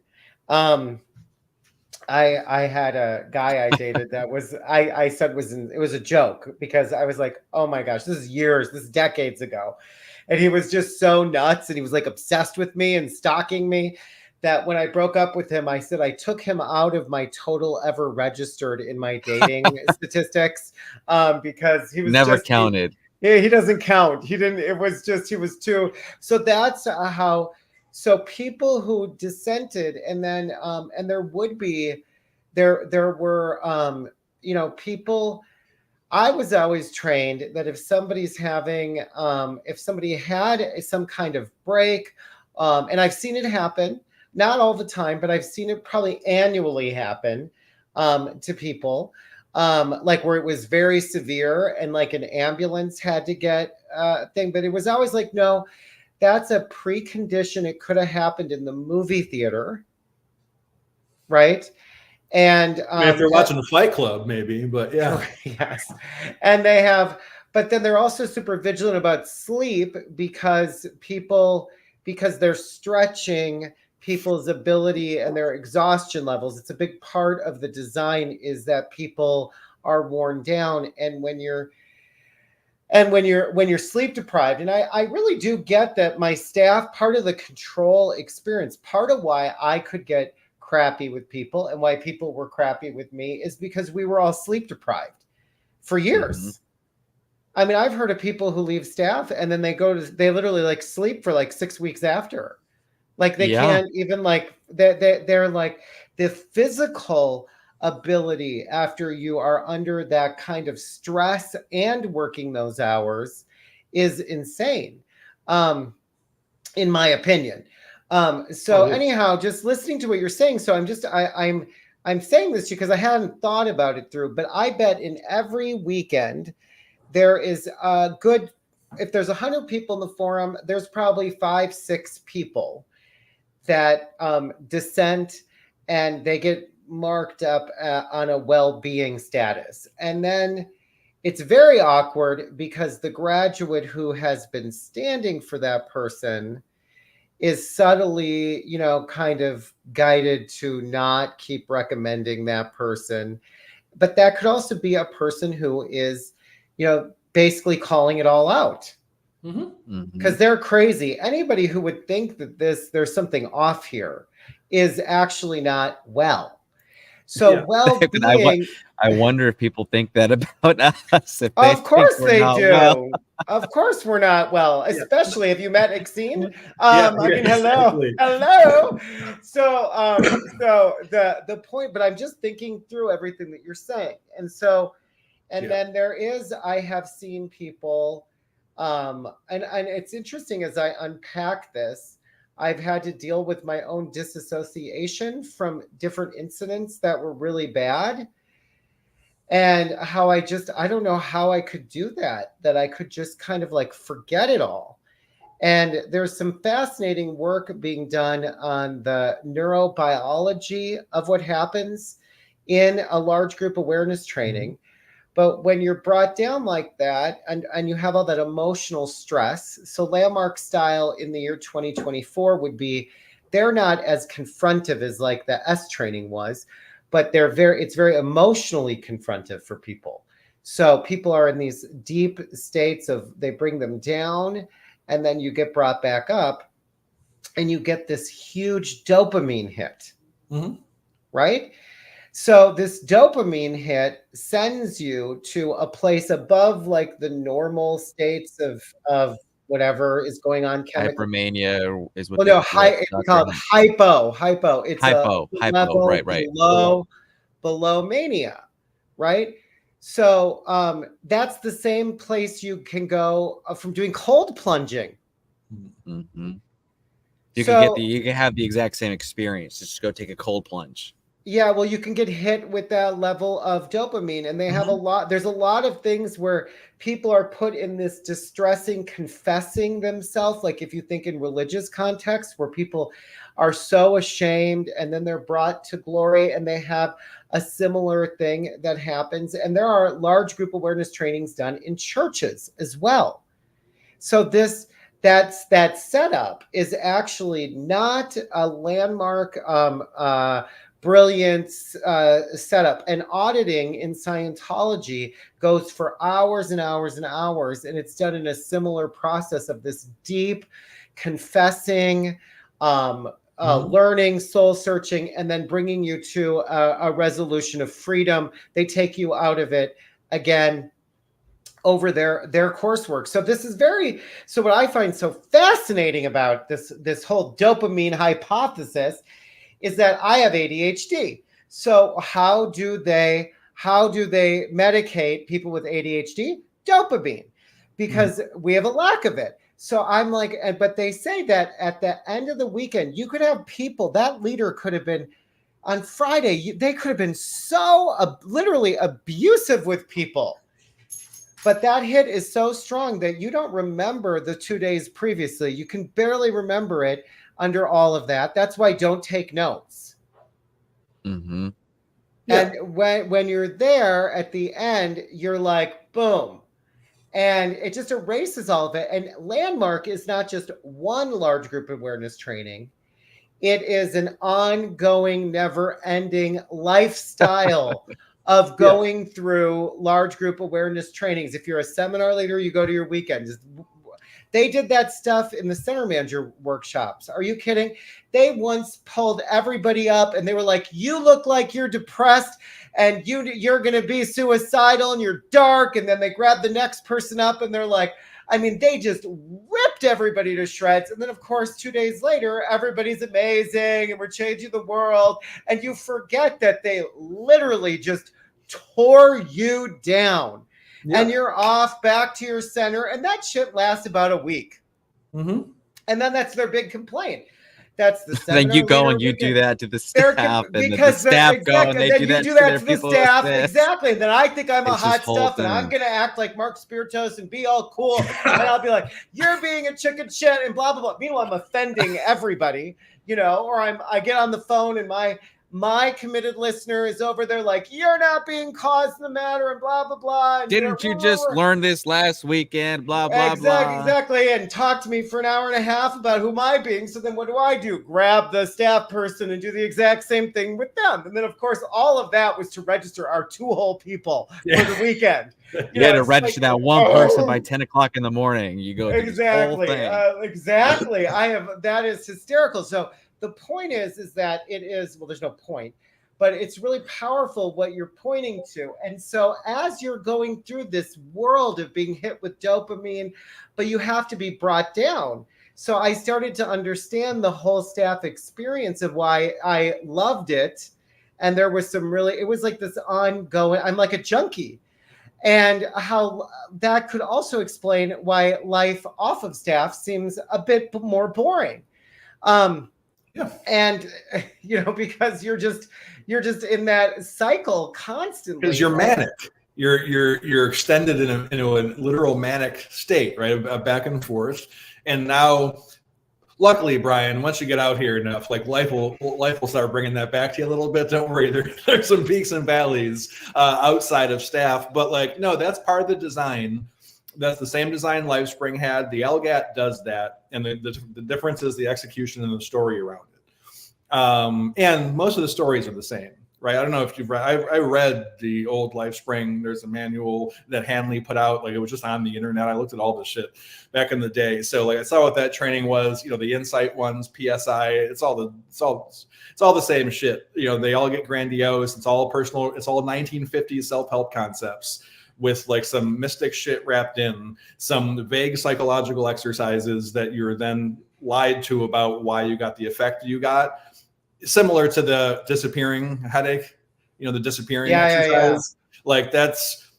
I had a guy I dated that was, I said it was a joke, because I was like, oh my gosh, this is decades ago. And he was just so nuts, and he was like obsessed with me and stalking me, that when I broke up with him, I said I took him out of my total ever registered in my dating statistics, because he was never counted. He doesn't count. He didn't, it was just, he was too, so that's how, So people who dissented, and then and there would be there were people. I was always trained that if somebody's having if somebody had some kind of break, and I've seen it happen, not all the time, but I've seen it probably annually happen to people, like where it was very severe and like an ambulance had to get thing, but it was always like, no, that's a precondition. It could have happened in the movie theater, right? And I mean, if you're watching the Fight Club, maybe, but yeah. yes. And they have, but then they're also super vigilant about sleep because they're stretching people's ability and their exhaustion levels. It's a big part of the design is that people are worn down. And when you're sleep deprived, and I really do get that my staff, part of the control experience, part of why I could get crappy with people and why people were crappy with me is because we were all sleep deprived for years. Mm-hmm. I mean, I've heard of people who leave staff and then they literally like sleep for like 6 weeks after. Like they can't even like, they're like the physical ability after you are under that kind of stress and working those hours is insane, in my opinion. Anyhow, just listening to what you're saying. So I'm saying this because I hadn't thought about it through, but I bet in every weekend there is a good, if there's 100 people in the forum, there's probably 5-6 people that dissent and they get marked up on a well-being status. And then it's very awkward because the graduate who has been standing for that person is subtly, kind of guided to not keep recommending that person. But that could also be a person who is, basically calling it all out. Because they're crazy. Anybody who would think that there's something off here is actually not well. So well-being. I wonder if people think that about us. Of course they do. Well. Of course we're not well, especially if you met exene. Hello. So the point, but I'm just thinking through everything that you're saying. And then I have seen people, and it's interesting as I unpack this, I've had to deal with my own disassociation from different incidents that were really bad. And how I don't know how I could do that I could just kind of like forget it all. And there's some fascinating work being done on the neurobiology of what happens in a large group awareness training. But when you're brought down like that and you have all that emotional stress, so Landmark style in the year 2024 would be, they're not as confrontive as like the S training was, but it's very emotionally confrontive for people. So people are in these deep states of, they bring them down and then you get brought back up and you get this huge dopamine hit, right? So this dopamine hit sends you to a place above like the normal states of whatever is going on. Hypermania is what we call it hypo. It's hypo, right. Below mania, right? So that's the same place you can go from doing cold plunging. You can have the exact same experience. Just go take a cold plunge. Yeah, well, you can get hit with that level of dopamine, and they have there's a lot of things where people are put in this distressing confessing themselves. Like if you think in religious context where people are so ashamed and then they're brought to glory, and they have a similar thing that happens. And there are large group awareness trainings done in churches as well. So that setup is actually not a Landmark brilliant setup. And auditing in Scientology goes for hours and hours and hours, and it's done in a similar process of this deep confessing, learning, soul searching, and then bringing you to a resolution of freedom. They take you out of it again. over their coursework. So this is so what I find so fascinating about this whole dopamine hypothesis is that I have ADHD. So how do they medicate people with ADHD? Dopamine, because we have a lack of it. So I'm like, but they say that at the end of the weekend, you could have people, that leader could have been on Friday, they could have been so literally abusive with people. But that hit is so strong that you don't remember the 2 days previously. You can barely remember it under all of that. That's why don't take notes. Mm-hmm. Yeah. And when you're there at the end, you're like, boom. And it just erases all of it. And Landmark is not just one large group awareness training. It is an ongoing, never-ending lifestyle of going through large group awareness trainings. If you're a seminar leader, you go to your weekends. They did that stuff in the center manager workshops. Are you kidding? They once pulled everybody up and they were like, you look like you're depressed and you're going to be suicidal and you're dark. And then they grab the next person up and they're like, I mean, they just ripped everybody to shreds. And then, of course, 2 days later, everybody's amazing and we're changing the world. And you forget that they literally just tore you down. Yep. And you're off back to your center. And that shit lasts about a week. Mm-hmm. And then that's their big complaint. That's the then you go and you do that to the staff, and the staff go and they do that to the staff. Exactly. And then I think I'm a hot stuff, and I'm gonna act like Mark Spiritos and be all cool, and I'll be like, "You're being a chicken shit," and blah blah blah. Meanwhile, I'm offending everybody, or I get on the phone and my committed listener is over there like, you're not being caused in the matter and blah, blah, blah. And didn't you just learn this last weekend? Blah, blah, blah. Exactly. And talk to me for an hour and a half about who am I being. So then what do? Grab the staff person and do the exact same thing with them. And then, of course, all of that was to register our 2 whole people for the weekend. You had to register that one person by 10 o'clock in the morning. You go exactly. Exactly. That is hysterical. So the point is that it is, well, there's no point, but it's really powerful what you're pointing to. And so as you're going through this world of being hit with dopamine, but you have to be brought down. So I started to understand the whole staff experience of why I loved it. And there was it was like this ongoing, I'm like a junkie. And how that could also explain why life off of staff seems a bit more boring. Yeah. And because you're just in that cycle constantly. Because you're manic. You're extended into a literal manic state, right? Back and forth. And now, luckily, Brian, once you get out here enough, like life will start bringing that back to you a little bit. Don't worry, there's some peaks and valleys outside of staff, but no, that's part of the design. That's the same design LifeSpring had. The LGAT does that. And the difference is the execution and the story around it. And most of the stories are the same, right? I don't know if you've read, I read the old LifeSpring. There's a manual that Hanley put out. It was just on the internet. I looked at all this shit back in the day. So I saw what that training was, the Insight ones, PSI, it's all the same shit. They all get grandiose. It's all personal. It's all 1950s self-help concepts, with some mystic shit wrapped in, some vague psychological exercises that you're then lied to about why you got the effect you got. Similar to the disappearing headache, the disappearing exercise. Yeah.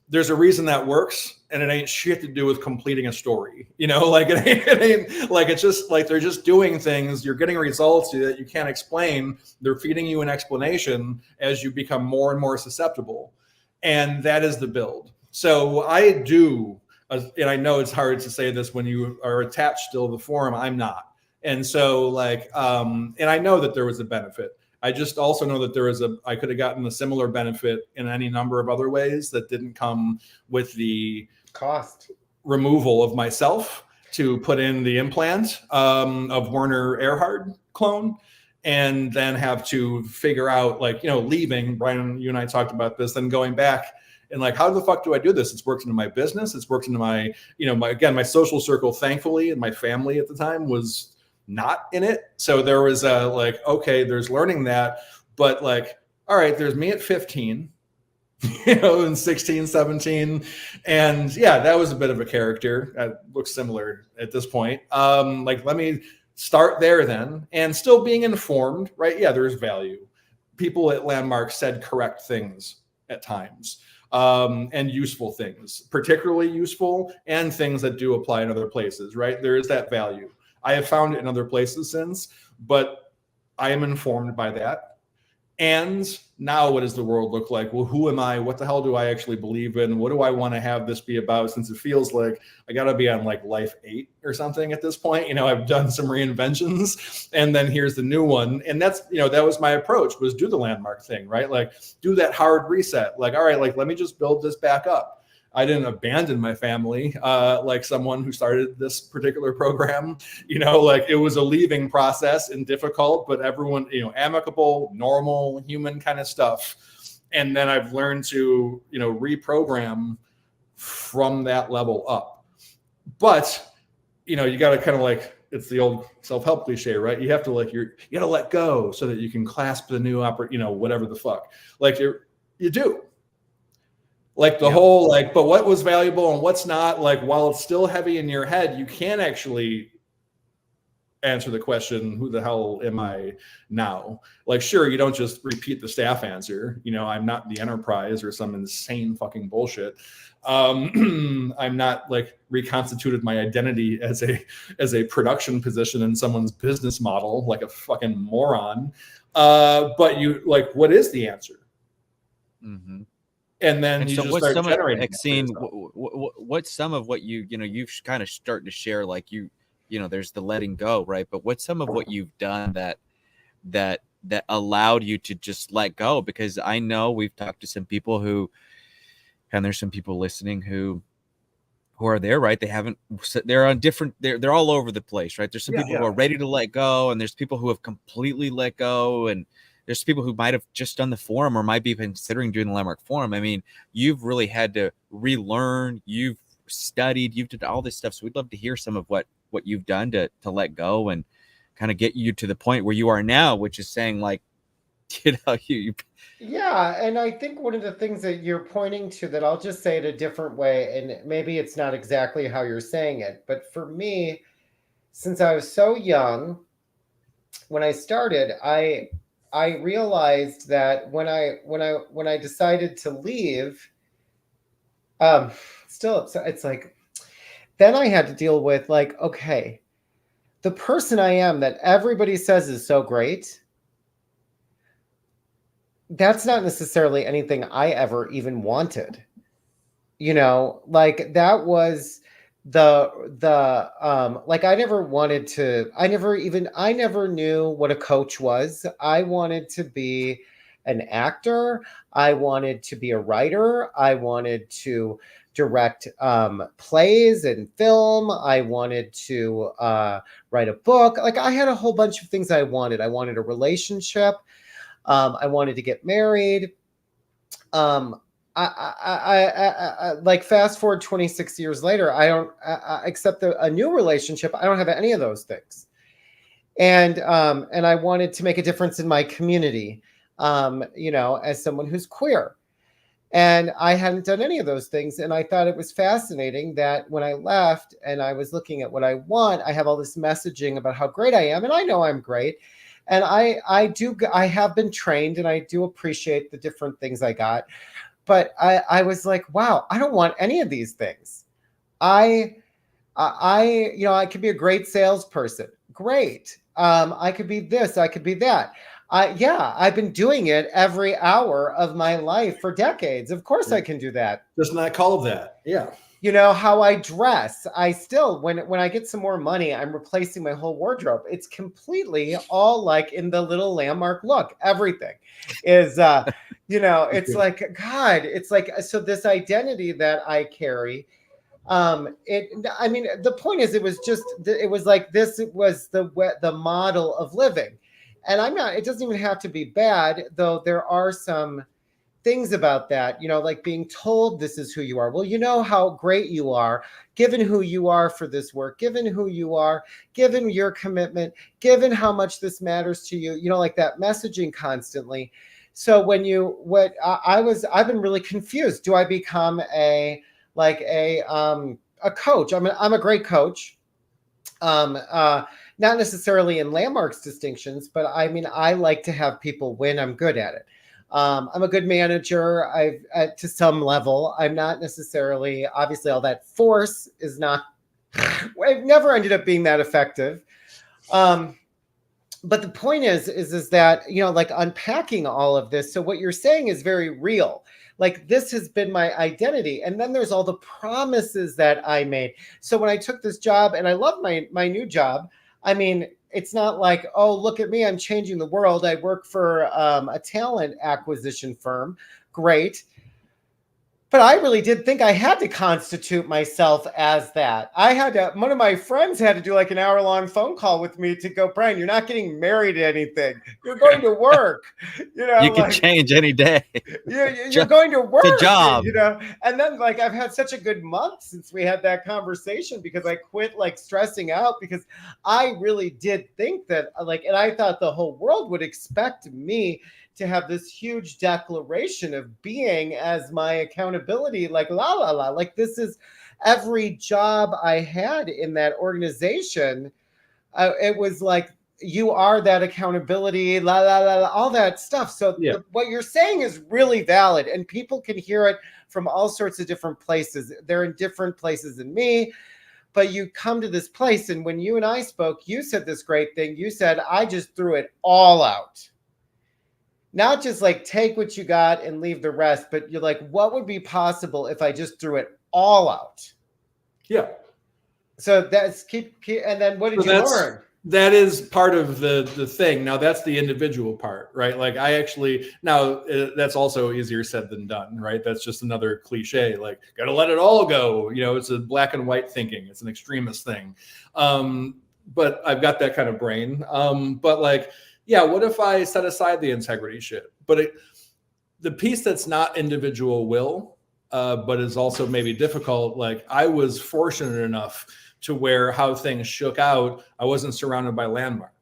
There's a reason that works, and it ain't shit to do with completing a story. It ain't it's just they're just doing things. You're getting results that you can't explain. They're feeding you an explanation as you become more and more susceptible. And that is the build. So I do, and I know it's hard to say this when you are attached still to the forum, I'm not. And so and I know that there was a benefit. I just also know that I could have gotten a similar benefit in any number of other ways that didn't come with the cost removal of myself to put in the implant of Werner Erhard clone. And then have to figure out leaving. Brian, you and I talked about this, then going back. And how the fuck do I do this? It's worked into my business. It's worked into my, my social circle, thankfully, and my family at the time was not in it. So there was okay, there's learning that, but all right, there's me at 15 in 16, 17. And yeah, that was a bit of a character. That looks similar at this point. Like, let me start there then, and still being informed, right? Yeah, there's value. People at Landmark said correct things at times, and useful things, particularly useful, and things that do apply in other places, right? There is that value. I have found it in other places since, but I am informed by that. And now what does the world look like? Well, who am I? What the hell do I actually believe in? What do I want to have this be about? Since it feels like I got to be on like life 8 or something at this point. I've done some reinventions, and then here's the new one. And that's, that was my approach, was do the Landmark thing, right? Like, do that hard reset. Like, all right, like, let me just build this back up. I didn't abandon my family like someone who started this particular program. Like, it was a leaving process and difficult, but everyone, amicable, normal, human kind of stuff. And then I've learned to, reprogram from that level up. But, you got to kind of like, it's the old self-help cliche, right? You have to you got to let go so that you can clasp the new whatever the fuck. Like, you do. Like the whole, but what was valuable and what's not, like, while it's still heavy in your head, you can actually answer the question, who the hell am I now? Like, sure, you don't just repeat the staff answer. I'm not the Enterprise or some insane fucking bullshit. I'm not like reconstituted my identity as a production position in someone's business model, like a fucking moron. But you, like, what is the answer? Mm-hmm. And then you just start generating. Exene, what's some of what you've kind of started to share, like there's the letting go, right? But what's some of what you've done that allowed you to just let go? Because I know we've talked to some people and there's some people listening who are there, right? They're on different, they're all over the place, right? There's some people who are ready to let go, and there's people who have completely let go, and there's people who might have just done the forum or might be considering doing the Landmark forum. I mean, you've really had to relearn, you've studied, you've done all this stuff. So we'd love to hear some of what you've done to let go and kind of get you to the point where you are now, which is saying, like, Yeah. And I think one of the things that you're pointing to, that I'll just say it a different way, and maybe it's not exactly how you're saying it, but for me, since I was so young, when I started, I realized that when I decided to leave, it's like, then I had to deal with, like, okay, the person I am that everybody says is so great, that's not necessarily anything I ever even wanted. Like, that was like, I never knew what a coach was. I wanted to be an actor. I wanted to be a writer. I wanted to direct plays and film. I wanted to write a book. Like, I had a whole bunch of things I wanted. I wanted a relationship. I wanted to get married. I like, fast forward 26 years later, I don't accept a new relationship. I don't have any of those things. And I wanted to make a difference in my community, as someone who's queer. And I hadn't done any of those things. And I thought it was fascinating that when I left and I was looking at what I want, I have all this messaging about how great I am. And I know I'm great. And I have been trained, and I do appreciate the different things I got. But I was like, wow, I don't want any of these things. I could be a great salesperson. Great. I could be this, I could be that. I've been doing it every hour of my life for decades. Of course I can do that. Just not called that. Yeah. How I dress. I still, when I get some more money, I'm replacing my whole wardrobe. It's completely all like in the little Landmark look. Everything is, it's like, God, it's like, so this identity that I carry, the point is, it was like, this was the model of living. And it doesn't even have to be bad, though there are some things about that, like being told this is who you are. Well, you know how great you are, given who you are for this work, given who you are, given your commitment, given how much this matters to you, like that messaging constantly. So when you, I've been really confused. Do I become a coach? I'm a great coach. Not necessarily in landmarks distinctions, but I mean, I like to have people win. I'm good at it. I'm a good manager. To some level, I'm not necessarily, obviously all that force is not, I've never ended up being that effective. But the point is that, like unpacking all of this. So what you're saying is very real. Like this has been my identity. And then there's all the promises that I made. So when I took this job, and I love my new job, I mean, it's not like, oh, look at me, I'm changing the world. I work for a talent acquisition firm. Great. But I really did think I had to constitute myself as that. One of my friends had to do like an hour-long phone call with me to go, Brian, you're not getting married to anything. You're going to work. You can change any day. You're going to work. It's a job. And then like I've had such a good month since we had that conversation, because I quit like stressing out, because I really did think that and I thought the whole world would expect me to have this huge declaration of being as my accountability, like like this is every job I had in that organization. It was like, you are that accountability, all that stuff. So what you're saying is really valid, and people can hear it from all sorts of different places. They're in different places than me, but you come to this place. And when you and I spoke, you said this great thing. You said, I just threw it all out. Not just like take what you got and leave the rest, but you're like, what would be possible if I just threw it all out? Yeah. So that's keep and then what did you learn? That is part of the thing. Now that's the individual part, right? Like that's also easier said than done, right? That's just another cliche, like got to let it all go. It's a black and white thinking. It's an extremist thing. But I've got that kind of brain. But like, yeah, what if I set aside the integrity shit? But the piece that's not individual will, but is also maybe difficult. Like I was fortunate enough to where how things shook out, I wasn't surrounded by landmark.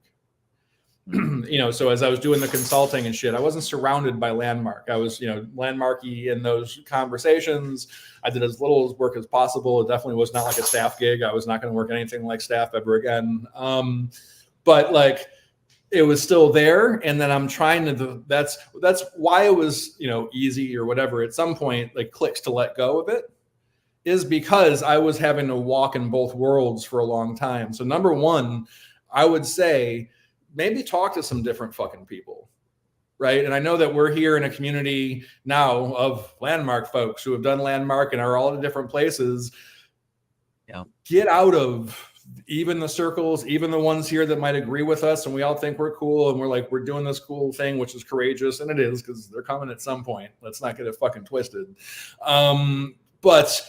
So as I was doing the consulting and shit, I wasn't surrounded by landmark. I was, landmarky in those conversations. I did as little work as possible. It definitely was not like a staff gig. I was not going to work anything like staff ever again. But like, it was still there. And then I'm trying to, that's why it was, easy or whatever. At some point, like clicks to let go of it, is because I was having to walk in both worlds for a long time. So number one, I would say maybe talk to some different fucking people, right? And I know that we're here in a community now of landmark folks who have done landmark and are all in different places. Yeah. Get out of even the circles, even the ones here that might agree with us, and we all think we're cool, and we're doing this cool thing, which is courageous, and it is, because they're coming at some point. Let's not get it fucking twisted. But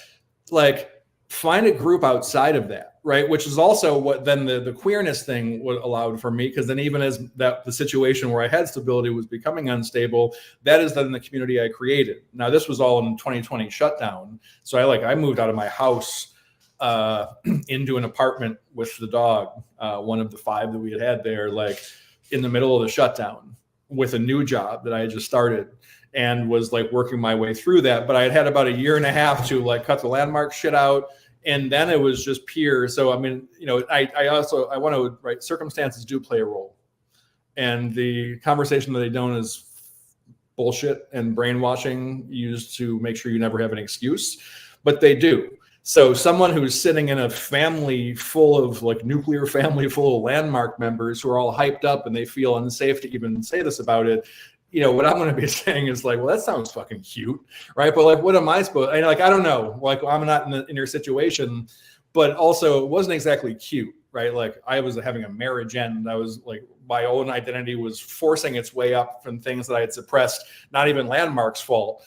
like, find a group outside of that, right? Which is also what then the queerness thing would allowed for me, because then even as that the situation where I had stability was becoming unstable, that is then the community I created. Now this was all in 2020 shutdown, so I moved out of my house into an apartment with the dog, one of the 5 that we had there, like in the middle of the shutdown, with a new job that I had just started, and was like working my way through that. But I had about a year and a half to like cut the landmark shit out. And then it was just pure. So, I mean, I want to, right, circumstances do play a role. And the conversation that they don't is bullshit and brainwashing used to make sure you never have an excuse, but they do. So someone who's sitting in a family full of like nuclear family full of landmark members who are all hyped up and they feel unsafe to even say this about it, what I'm going to be saying is like, well, that sounds fucking cute, right? But like, what am I supposed? I don't know. Like, I'm not in your situation, but also it wasn't exactly cute, right? Like, I was having a marriage end. I was like, my own identity was forcing its way up from things that I had suppressed. Not even landmark's fault.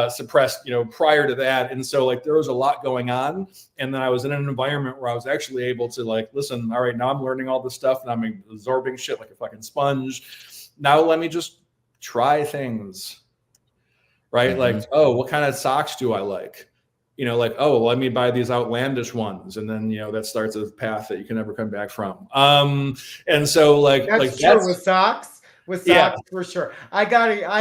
Suppressed, prior to that. And so like there was a lot going on. And then I was in an environment where I was actually able to like, listen, all right, now I'm learning all this stuff and I'm absorbing shit like a fucking sponge. Now let me just try things, right? Mm-hmm. Like, oh, what kind of socks do I like? Like, oh, let me buy these outlandish ones. And then, that starts a path that you can never come back from. And so like, that's true with socks. with Yeah. socks for sure. I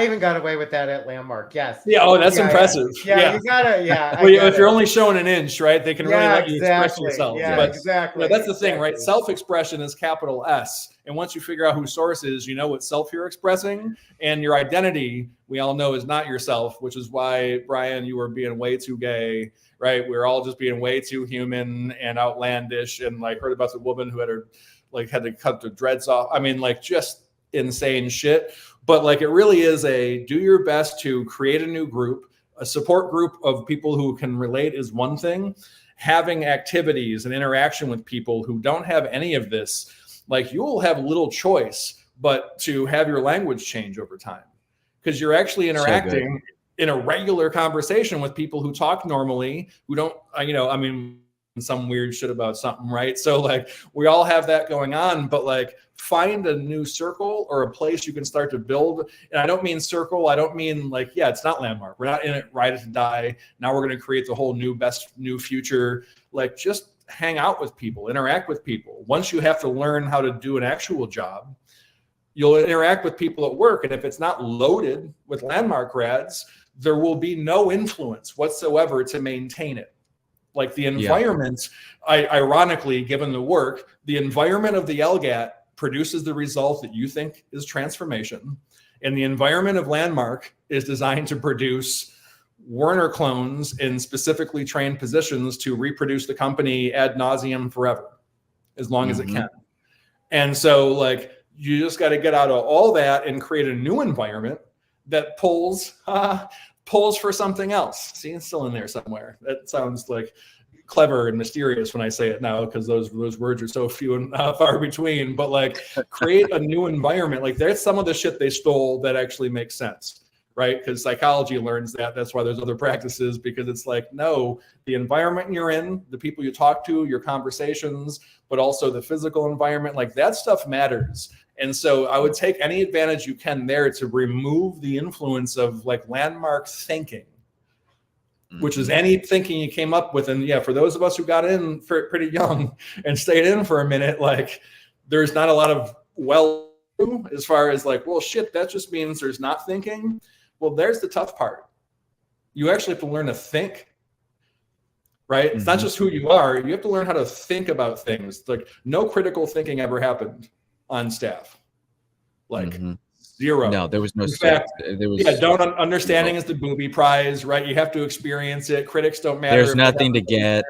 even got away with that at Landmark. Yes. Yeah. Oh, that's Yeah, impressive. Yeah, you gotta. Yeah, Well, if you're only showing an inch, right, they can really Yeah, let you express exactly. yourself. Yeah, But exactly. that's the thing, right? Self-expression is capital S. And once you figure out who source is, you know what self you're expressing. And your identity, we all know, is not yourself, which is why, Brian, you were being way too gay, right? We're all just being way too human and outlandish. And like heard about the woman who had to cut the dreads off. I mean, like just insane shit. But like it really is do your best to create a new group. A support group of people who can relate is one thing. Having activities and interaction with people who don't have any of this, like you'll have little choice but to have your language change over time, because you're actually interacting in a regular conversation with people who talk normally, who don't, some weird shit about something, right? So like we all have that going on, but like find a new circle or a place you can start to build. And I don't mean circle, I don't mean like, yeah, it's not Landmark, we're not in it right to die, now we're going to create the whole new future. Like just hang out with people, interact with people. Once you have to learn how to do an actual job, you'll interact with people at work, and if it's not loaded with Landmark grads, there will be no influence whatsoever to maintain it. Like the environment, ironically, given the work, the environment of the LGAT produces the result that you think is transformation. And the environment of Landmark is designed to produce Werner clones in specifically trained positions to reproduce the company ad nauseum forever, as long as it can. And so like, you just got to get out of all that and create a new environment that pulls for something else. See, it's still in there somewhere. That sounds like clever and mysterious when I say it now, because those words are so few and far between. But like, create a new environment. Like, there's some of the shit they stole that actually makes sense, right? Because psychology learns that. That's why there's other practices, because it's like, no, the environment you're in, the people you talk to, your conversations, but also the physical environment, like that stuff matters. And so I would take any advantage you can there to remove the influence of like Landmark thinking, which is any thinking you came up with. And yeah, for those of us who got in pretty young and stayed in for a minute, like there's not a lot of as far as like, well, shit, that just means there's not thinking. Well, there's the tough part. You actually have to learn to think, right? It's not just who you are. You have to learn how to think about things. Like no critical thinking ever happened on staff. Like zero. No, there was no. In fact, there was. Understanding is the booby prize, right? You have to experience it. Critics don't matter. There's nothing to get.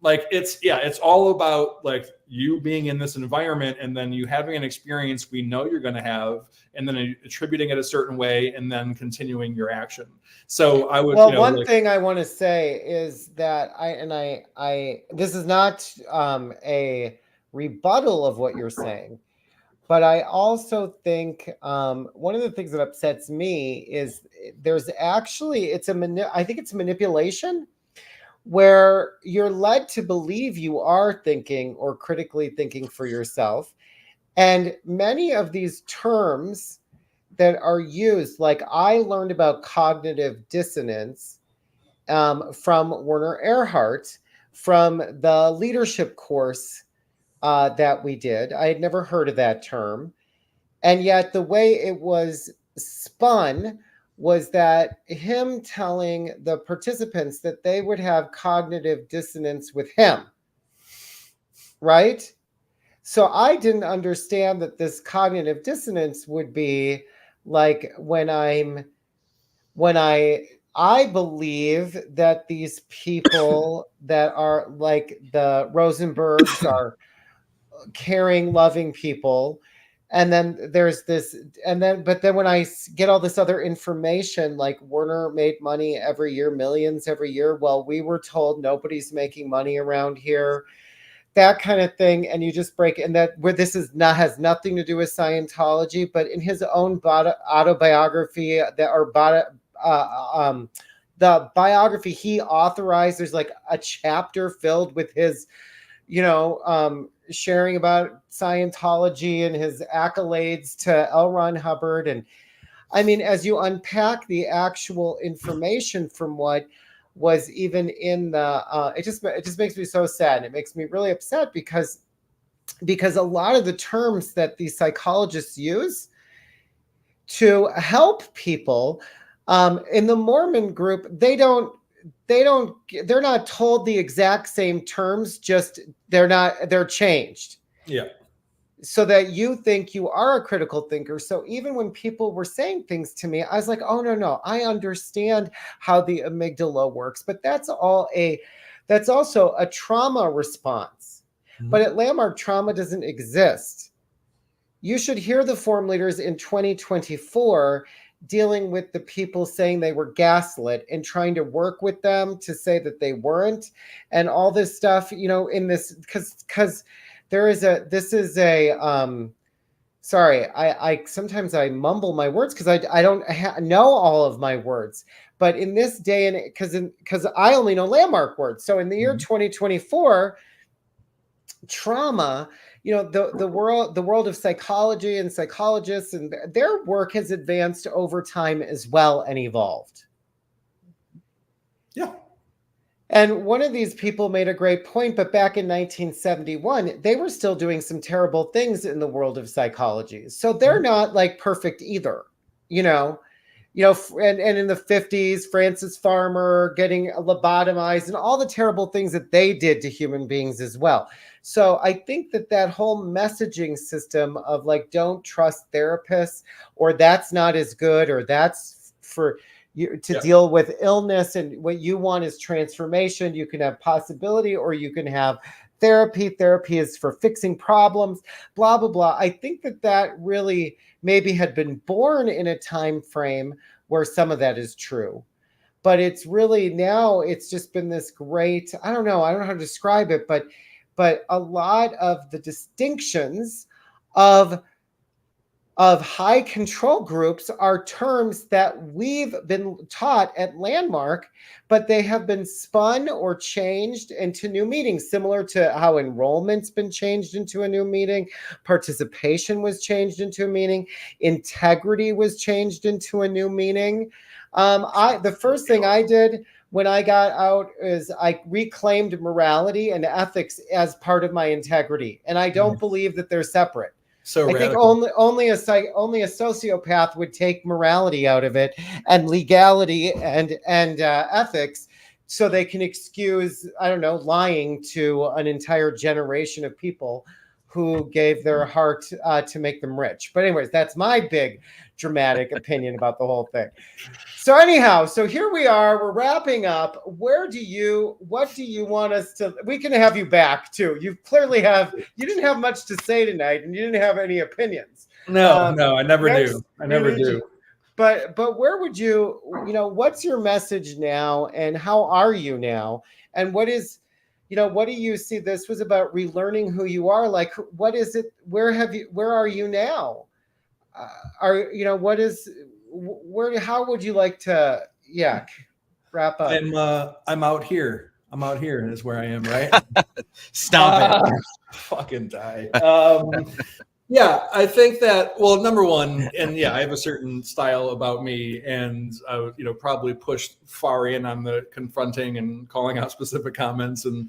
Like it's all about like you being in this environment and then you having an experience we know you're going to have, and then attributing it a certain way and then continuing your action. So I would. Well, one thing I want to say is that I this is not a rebuttal of what you're saying. But I also think one of the things that upsets me is there's actually, I think it's manipulation, where you're led to believe you are thinking or critically thinking for yourself. And many of these terms that are used, like I learned about cognitive dissonance from Werner Erhard from the leadership course that we did. I had never heard of that term. And yet the way it was spun was that him telling the participants that they would have cognitive dissonance with him, right? So I didn't understand that this cognitive dissonance would be like when I believe that these people that are like the Rosenbergs are caring, loving people. And then there's this, but then when I get all this other information, like Werner made money every year, millions every year. Well, we were told nobody's making money around here, that kind of thing. And you just break, and that where this is not, has nothing to do with Scientology, but in his own autobiography the biography he authorized, there's like a chapter filled with his, sharing about Scientology and his accolades to L. Ron Hubbard. And I mean, as you unpack the actual information from what was even in the, it just makes me so sad. It makes me really upset because a lot of the terms that these psychologists use to help people. In the Mormon group, they're not told the exact same terms, just they're changed. Yeah. So that you think you are a critical thinker. So even when people were saying things to me, I was like, oh no, I understand how the amygdala works, but that's also a trauma response. Mhm. But at Landmark, trauma doesn't exist. You should hear the form leaders in 2024 dealing with the people saying they were gaslit and trying to work with them to say that they weren't, and all this stuff, in this, because sorry, I sometimes I mumble my words because I don't know all of my words. But in this day, and because I only know Landmark words, so in the year 2024, trauma, the world of psychology and psychologists and their work has advanced over time as well and evolved. Yeah. And one of these people made a great point, but back in 1971, they were still doing some terrible things in the world of psychology. So they're not like perfect either, and in the 50s, Francis Farmer getting lobotomized and all the terrible things that they did to human beings as well. So I think that whole messaging system of like, don't trust therapists, or that's not as good, or that's for you to deal with illness, and what you want is transformation. You can have possibility, or you can have therapy. Therapy is for fixing problems, blah, blah, blah. I think that really maybe had been born in a time frame where some of that is true. But it's really now it's just been this great, I don't know how to describe it, but a lot of the distinctions of high control groups are terms that we've been taught at Landmark, but they have been spun or changed into new meanings, similar to how enrollment's been changed into a new meaning, participation was changed into a meaning, integrity was changed into a new meaning. The first thing I did when I got out is I reclaimed morality and ethics as part of my integrity, and I don't believe that they're separate. So I think only a sociopath would take morality out of it and legality and ethics, so they can excuse, I don't know, lying to an entire generation of people who gave their heart to make them rich. But anyways, that's my big dramatic opinion about the whole thing. So anyhow, so here we are, we're wrapping up. What do you want us to, we can have you back too. You didn't have much to say tonight, and you didn't have any opinions. No, I never do. I never do. But where would you, what's your message now, and how are you now? And what do you see? This was about relearning who you are. Like, what is it? Where are you now? How would you like to, wrap up? I'm out here. Is where I am, right? Stop it. Fucking die. Yeah, I think that, well, number one, and I have a certain style about me, and I was, probably pushed far in on the confronting and calling out specific comments and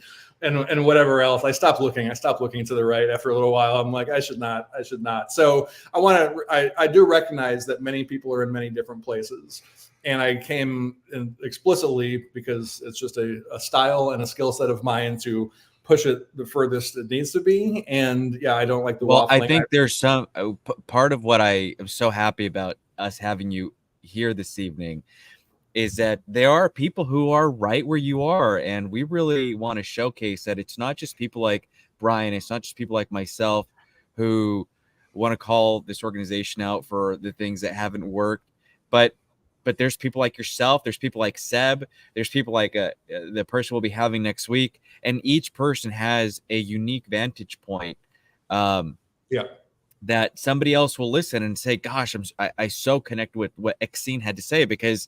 whatever else. I stopped looking to the right after a little while. I'm like, I should not. So I do recognize that many people are in many different places. And I came in explicitly because it's just a style and a skill set of mine to push it the furthest it needs to be. And I don't like the waffling. I think there's some part of what I am so happy about us having you here this evening is that there are people who are right where you are. And we really want to showcase that it's not just people like Brian, it's not just people like myself who want to call this organization out for the things that haven't worked, but there's people like yourself, there's people like Seb, there's people like the person we'll be having next week, and each person has a unique vantage point that somebody else will listen and say, gosh, I so connect with what Exene had to say, because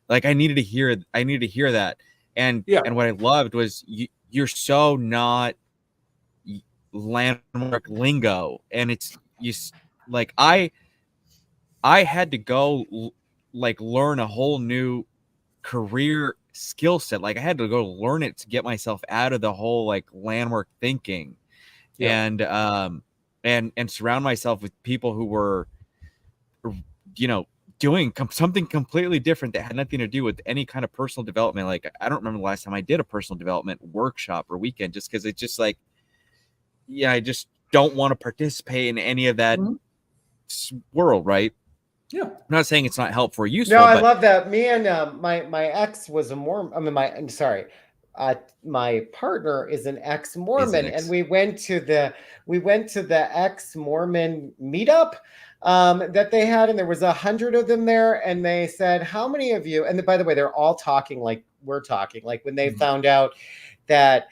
like I needed to hear that. And what I loved was you're so not Landmark lingo, and it's like I had to go like learn a whole new career skill set. Like I had to go learn it to get myself out of the whole like Landmark thinking, and surround myself with people who were doing something completely different that had nothing to do with any kind of personal development. Like, I don't remember the last time I did a personal development workshop or weekend, just because it's just like, yeah, I just don't want to participate in any of that world, right? Yeah. I'm not saying it's not helpful or useful. No, I but love that. Me and my ex was a Mormon. I mean, my partner is an ex-Mormon, and we went to the ex-Mormon meetup that they had, and there was 100 of them there, and they said, "How many of you?" And by the way, they're all talking like we're talking, like when they found out that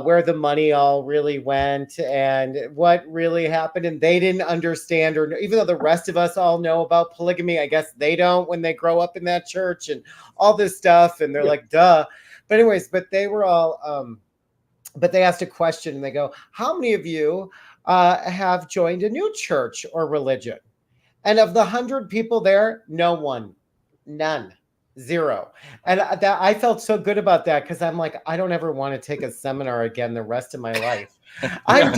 where the money all really went and what really happened, and they didn't understand, or even though the rest of us all know about polygamy, I guess they don't when they grow up in that church and all this stuff, and they're like, duh. But anyways, but they were all but they asked a question, and they go, how many of you have joined a new church or religion? And of the 100 people there, no one, none, zero. And that I felt so good about that, because I'm like, I don't ever want to take a seminar again the rest of my life. I'm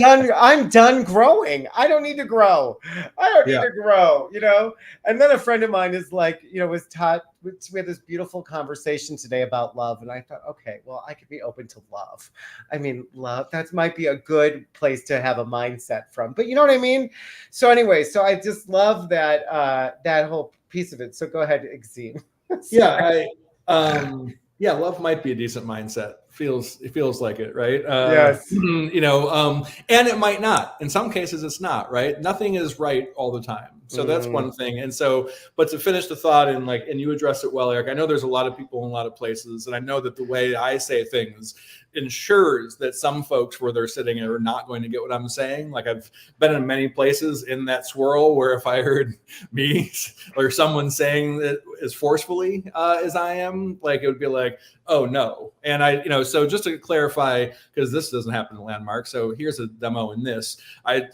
done growing. I don't need to grow. I don't need to grow, And then a friend of mine is like, was taught, we had this beautiful conversation today about love. And I thought, okay, well, I could be open to love. I mean, love, that might be a good place to have a mindset from, but you know what I mean? So anyway, so I just love that, that whole piece of it. So go ahead, Exene. Yeah, love might be a decent mindset. It feels like it, right? Yes. And it might not. In some cases, it's not, right? Nothing is right all the time. So that's one thing. And so, but to finish the thought, and you addressed it well, Eric, I know there's a lot of people in a lot of places, and I know that the way I say things ensures that some folks where they're sitting are not going to get what I'm saying. Like, I've been in many places in that swirl where if I heard me or someone saying it as forcefully as I am, like, it would be like, oh no. And so just to clarify, because this doesn't happen in Landmark, so here's a demo in this.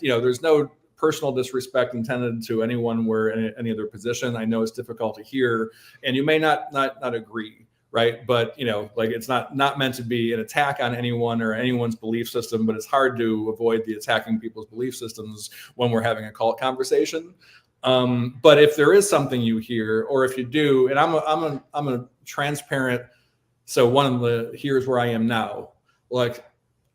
There's no personal disrespect intended to anyone where any other position. I know it's difficult to hear, and you may not agree, right? But it's not meant to be an attack on anyone or anyone's belief system, but it's hard to avoid the attacking people's belief systems when we're having a cult conversation. But if there is something you hear, or if you do, and I'm a transparent. So one of the here's where I am now. Like,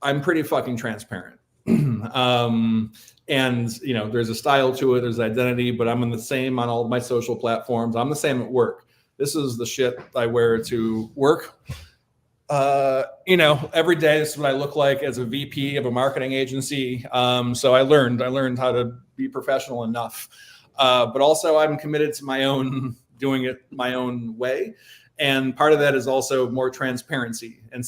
I'm pretty fucking transparent. And there's a style to it, there's identity, but I'm the same on all of my social platforms. I'm the same at work. This is the shit I wear to work. Every day, this is what I look like as a VP of a marketing agency. So I learned how to be professional enough. But also I'm committed to doing it my own way. And part of that is also more transparency. And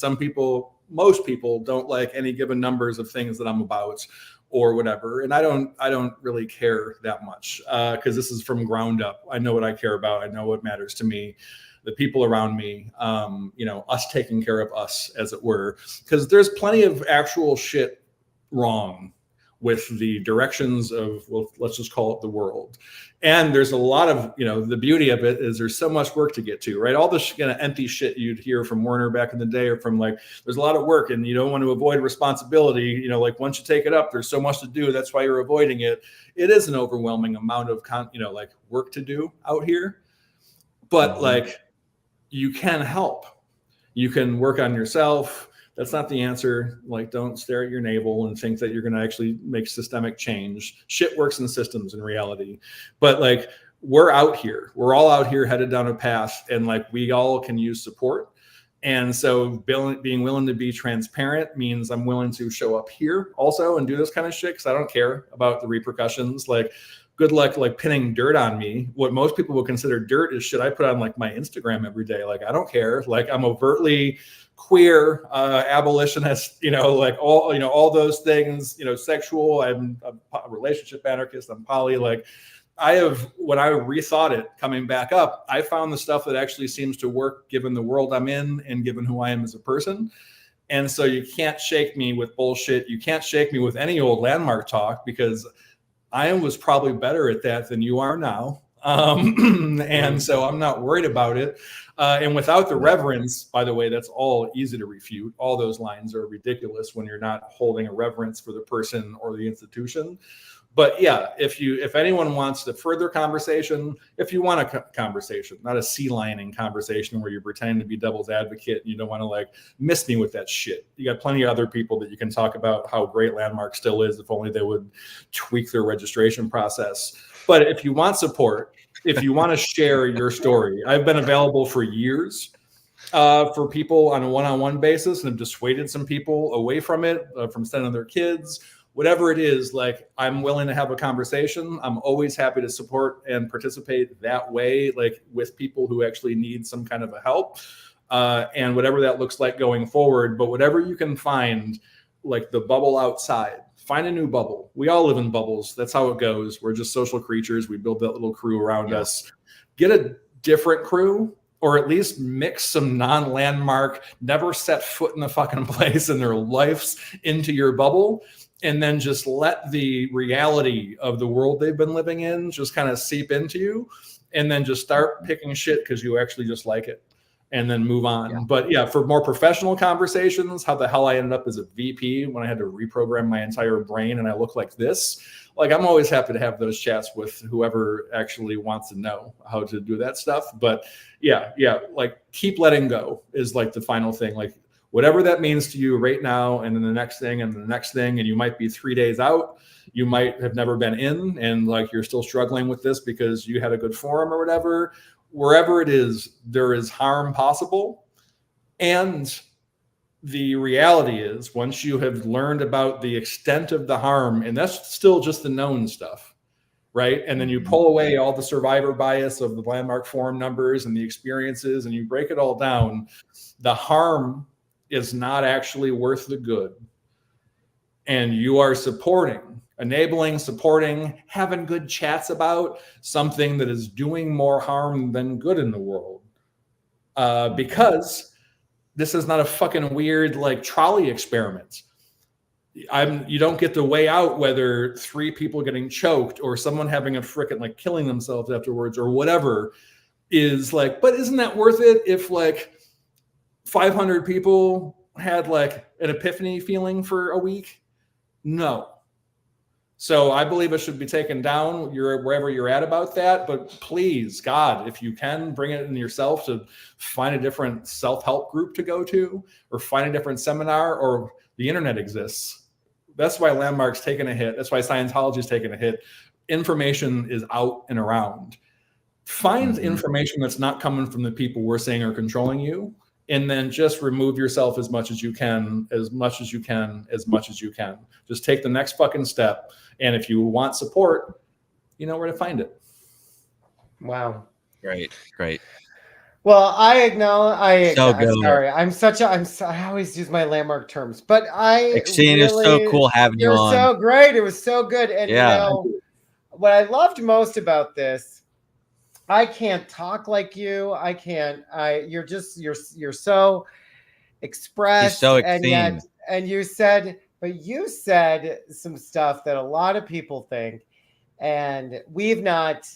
most people don't like any given numbers of things that I'm about or whatever. And I don't really care that much because this is from ground up. I know what I care about. I know what matters to me, the people around me, us taking care of us, as it were, because there's plenty of actual shit wrong with the directions of, well, let's just call it the world. And there's a lot of, the beauty of it is there's so much work to get to, right? All this kind of empty shit you'd hear from Warner back in the day, or from there's a lot of work and you don't want to avoid responsibility. Once you take it up, there's so much to do. That's why you're avoiding it. It is an overwhelming amount of, work to do out here. But you can help. You can work on yourself. That's not the answer. Don't stare at your navel and think that you're going to actually make systemic change. Shit works in systems in reality. But we're out here. We're all out here headed down a path, and we all can use support. And so being willing to be transparent means I'm willing to show up here also and do this kind of shit, because I don't care about the repercussions. Good luck pinning dirt on me. What most people would consider dirt is shit I put on my Instagram every day. I don't care. I'm overtly queer, abolitionist, all those things, sexual. I'm a relationship anarchist. I'm poly. When I rethought it coming back up, I found the stuff that actually seems to work given the world I'm in and given who I am as a person. And so you can't shake me with bullshit. You can't shake me with any old Landmark talk, because I was probably better at that than you are now. And so I'm not worried about it. And without the reverence, by the way, that's all easy to refute. All those lines are ridiculous when you're not holding a reverence for the person or the institution. But yeah, if anyone wants a further conversation, if you want a conversation, not a sea lining conversation where you're pretending to be devil's advocate and you don't want to like miss me with that shit. You got plenty of other people that you can talk about how great Landmark still is, if only they would tweak their registration process. But if you want support, if you want to share your story, I've been available for years for people on a one-on-one basis, and have dissuaded some people away from it, from sending their kids. Whatever it is, like, I'm willing to have a conversation. I'm always happy to support and participate that way, like with people who actually need some kind of a help, and whatever that looks like going forward. But whatever you can find, like the bubble outside, find a new bubble. We all live in bubbles. That's how it goes. We're just social creatures. We build that little crew around us. Get a different crew, or at least mix some non-Landmark, never set foot in the fucking place in their lives into your bubble. And then just let the reality of the world they've been living in just kind of seep into you, and then just start picking shit because you actually just like it, and then move on. Yeah. But yeah, for more professional conversations, how the hell I ended up as a VP when I had to reprogram my entire brain and I look like this. Like, I'm always happy to have those chats with whoever actually wants to know how to do that stuff. But yeah, like, keep letting go is like the final thing. Like, whatever that means to you right now, and then the next thing, and the next thing, and you might be 3 days out, you might have never been in, and like you're still struggling with this because you had a good forum or whatever. Wherever it is, there is harm possible. And the reality is, once you have learned about the extent of the harm, and that's still just the known stuff, right? And then you pull away all the survivor bias of the Landmark forum numbers and the experiences, and you break it all down, the harm is not actually worth the good. And you are enabling, supporting, having good chats about something that is doing more harm than good in the world. Because this is not a fucking weird like trolley experiment. You don't get to weigh out whether 3 people getting choked or someone having a frickin' like killing themselves afterwards or whatever is like, but isn't that worth it if like 500 people had like an epiphany feeling for a week? No. So I believe it should be taken down wherever you're at about that. But please, God, if you can, bring it in yourself to find a different self-help group to go to, or find a different seminar, or the internet exists. That's why Landmark's taking a hit. That's why Scientology's taking a hit. Information is out and around. Find information that's not coming from the people we're saying are controlling you, and then just remove yourself as much as you can, as much as you can. Just take the next fucking step. And if you want support, you know where to find it. Wow. Great. Well, I acknowledge. Sorry, I always use my Landmark terms, but Exene, it was so cool having you on. You're so great. It was so good. And you know, what I loved most about this, I can't talk like you. You're so expressed. He's so Exene. And you said some stuff that a lot of people think, and we've not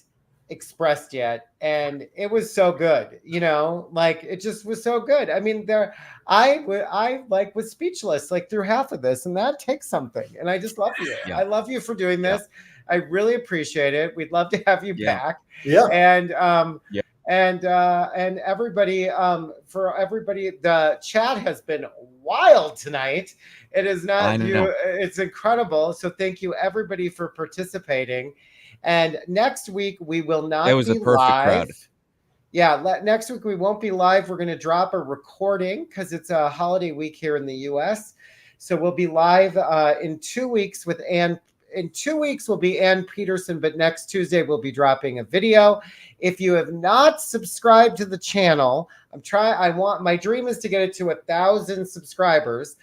expressed yet, and it was so good. You know, like, it just was so good. I mean, I was speechless like through half of this, and that takes something. And I just love you. Yeah. I love you for doing this. Yeah. I really appreciate it. We'd love to have you back. Yeah. And everybody, for everybody, the chat has been wild tonight. It is not you. It's incredible. So thank you everybody for participating. And next week we will not. It was be a perfect live. crowd. Yeah, next week we won't be live. We're going to drop a recording because it's a holiday week here in the U.S. So we'll be live in 2 weeks with Ann. In 2 weeks will be Ann Peterson, but next Tuesday we'll be dropping a video. If you have not subscribed to the channel, my dream is to get it to 1,000 subscribers.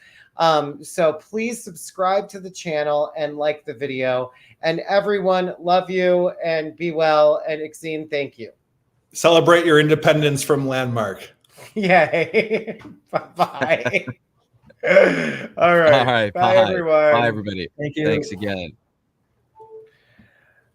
So please subscribe to the channel and like the video. And everyone, love you and be well. And Exene, thank you. Celebrate your independence from Landmark. Yay. Bye-bye. All right. All right. Bye, everyone. Bye, everybody. Thank you. Thanks again.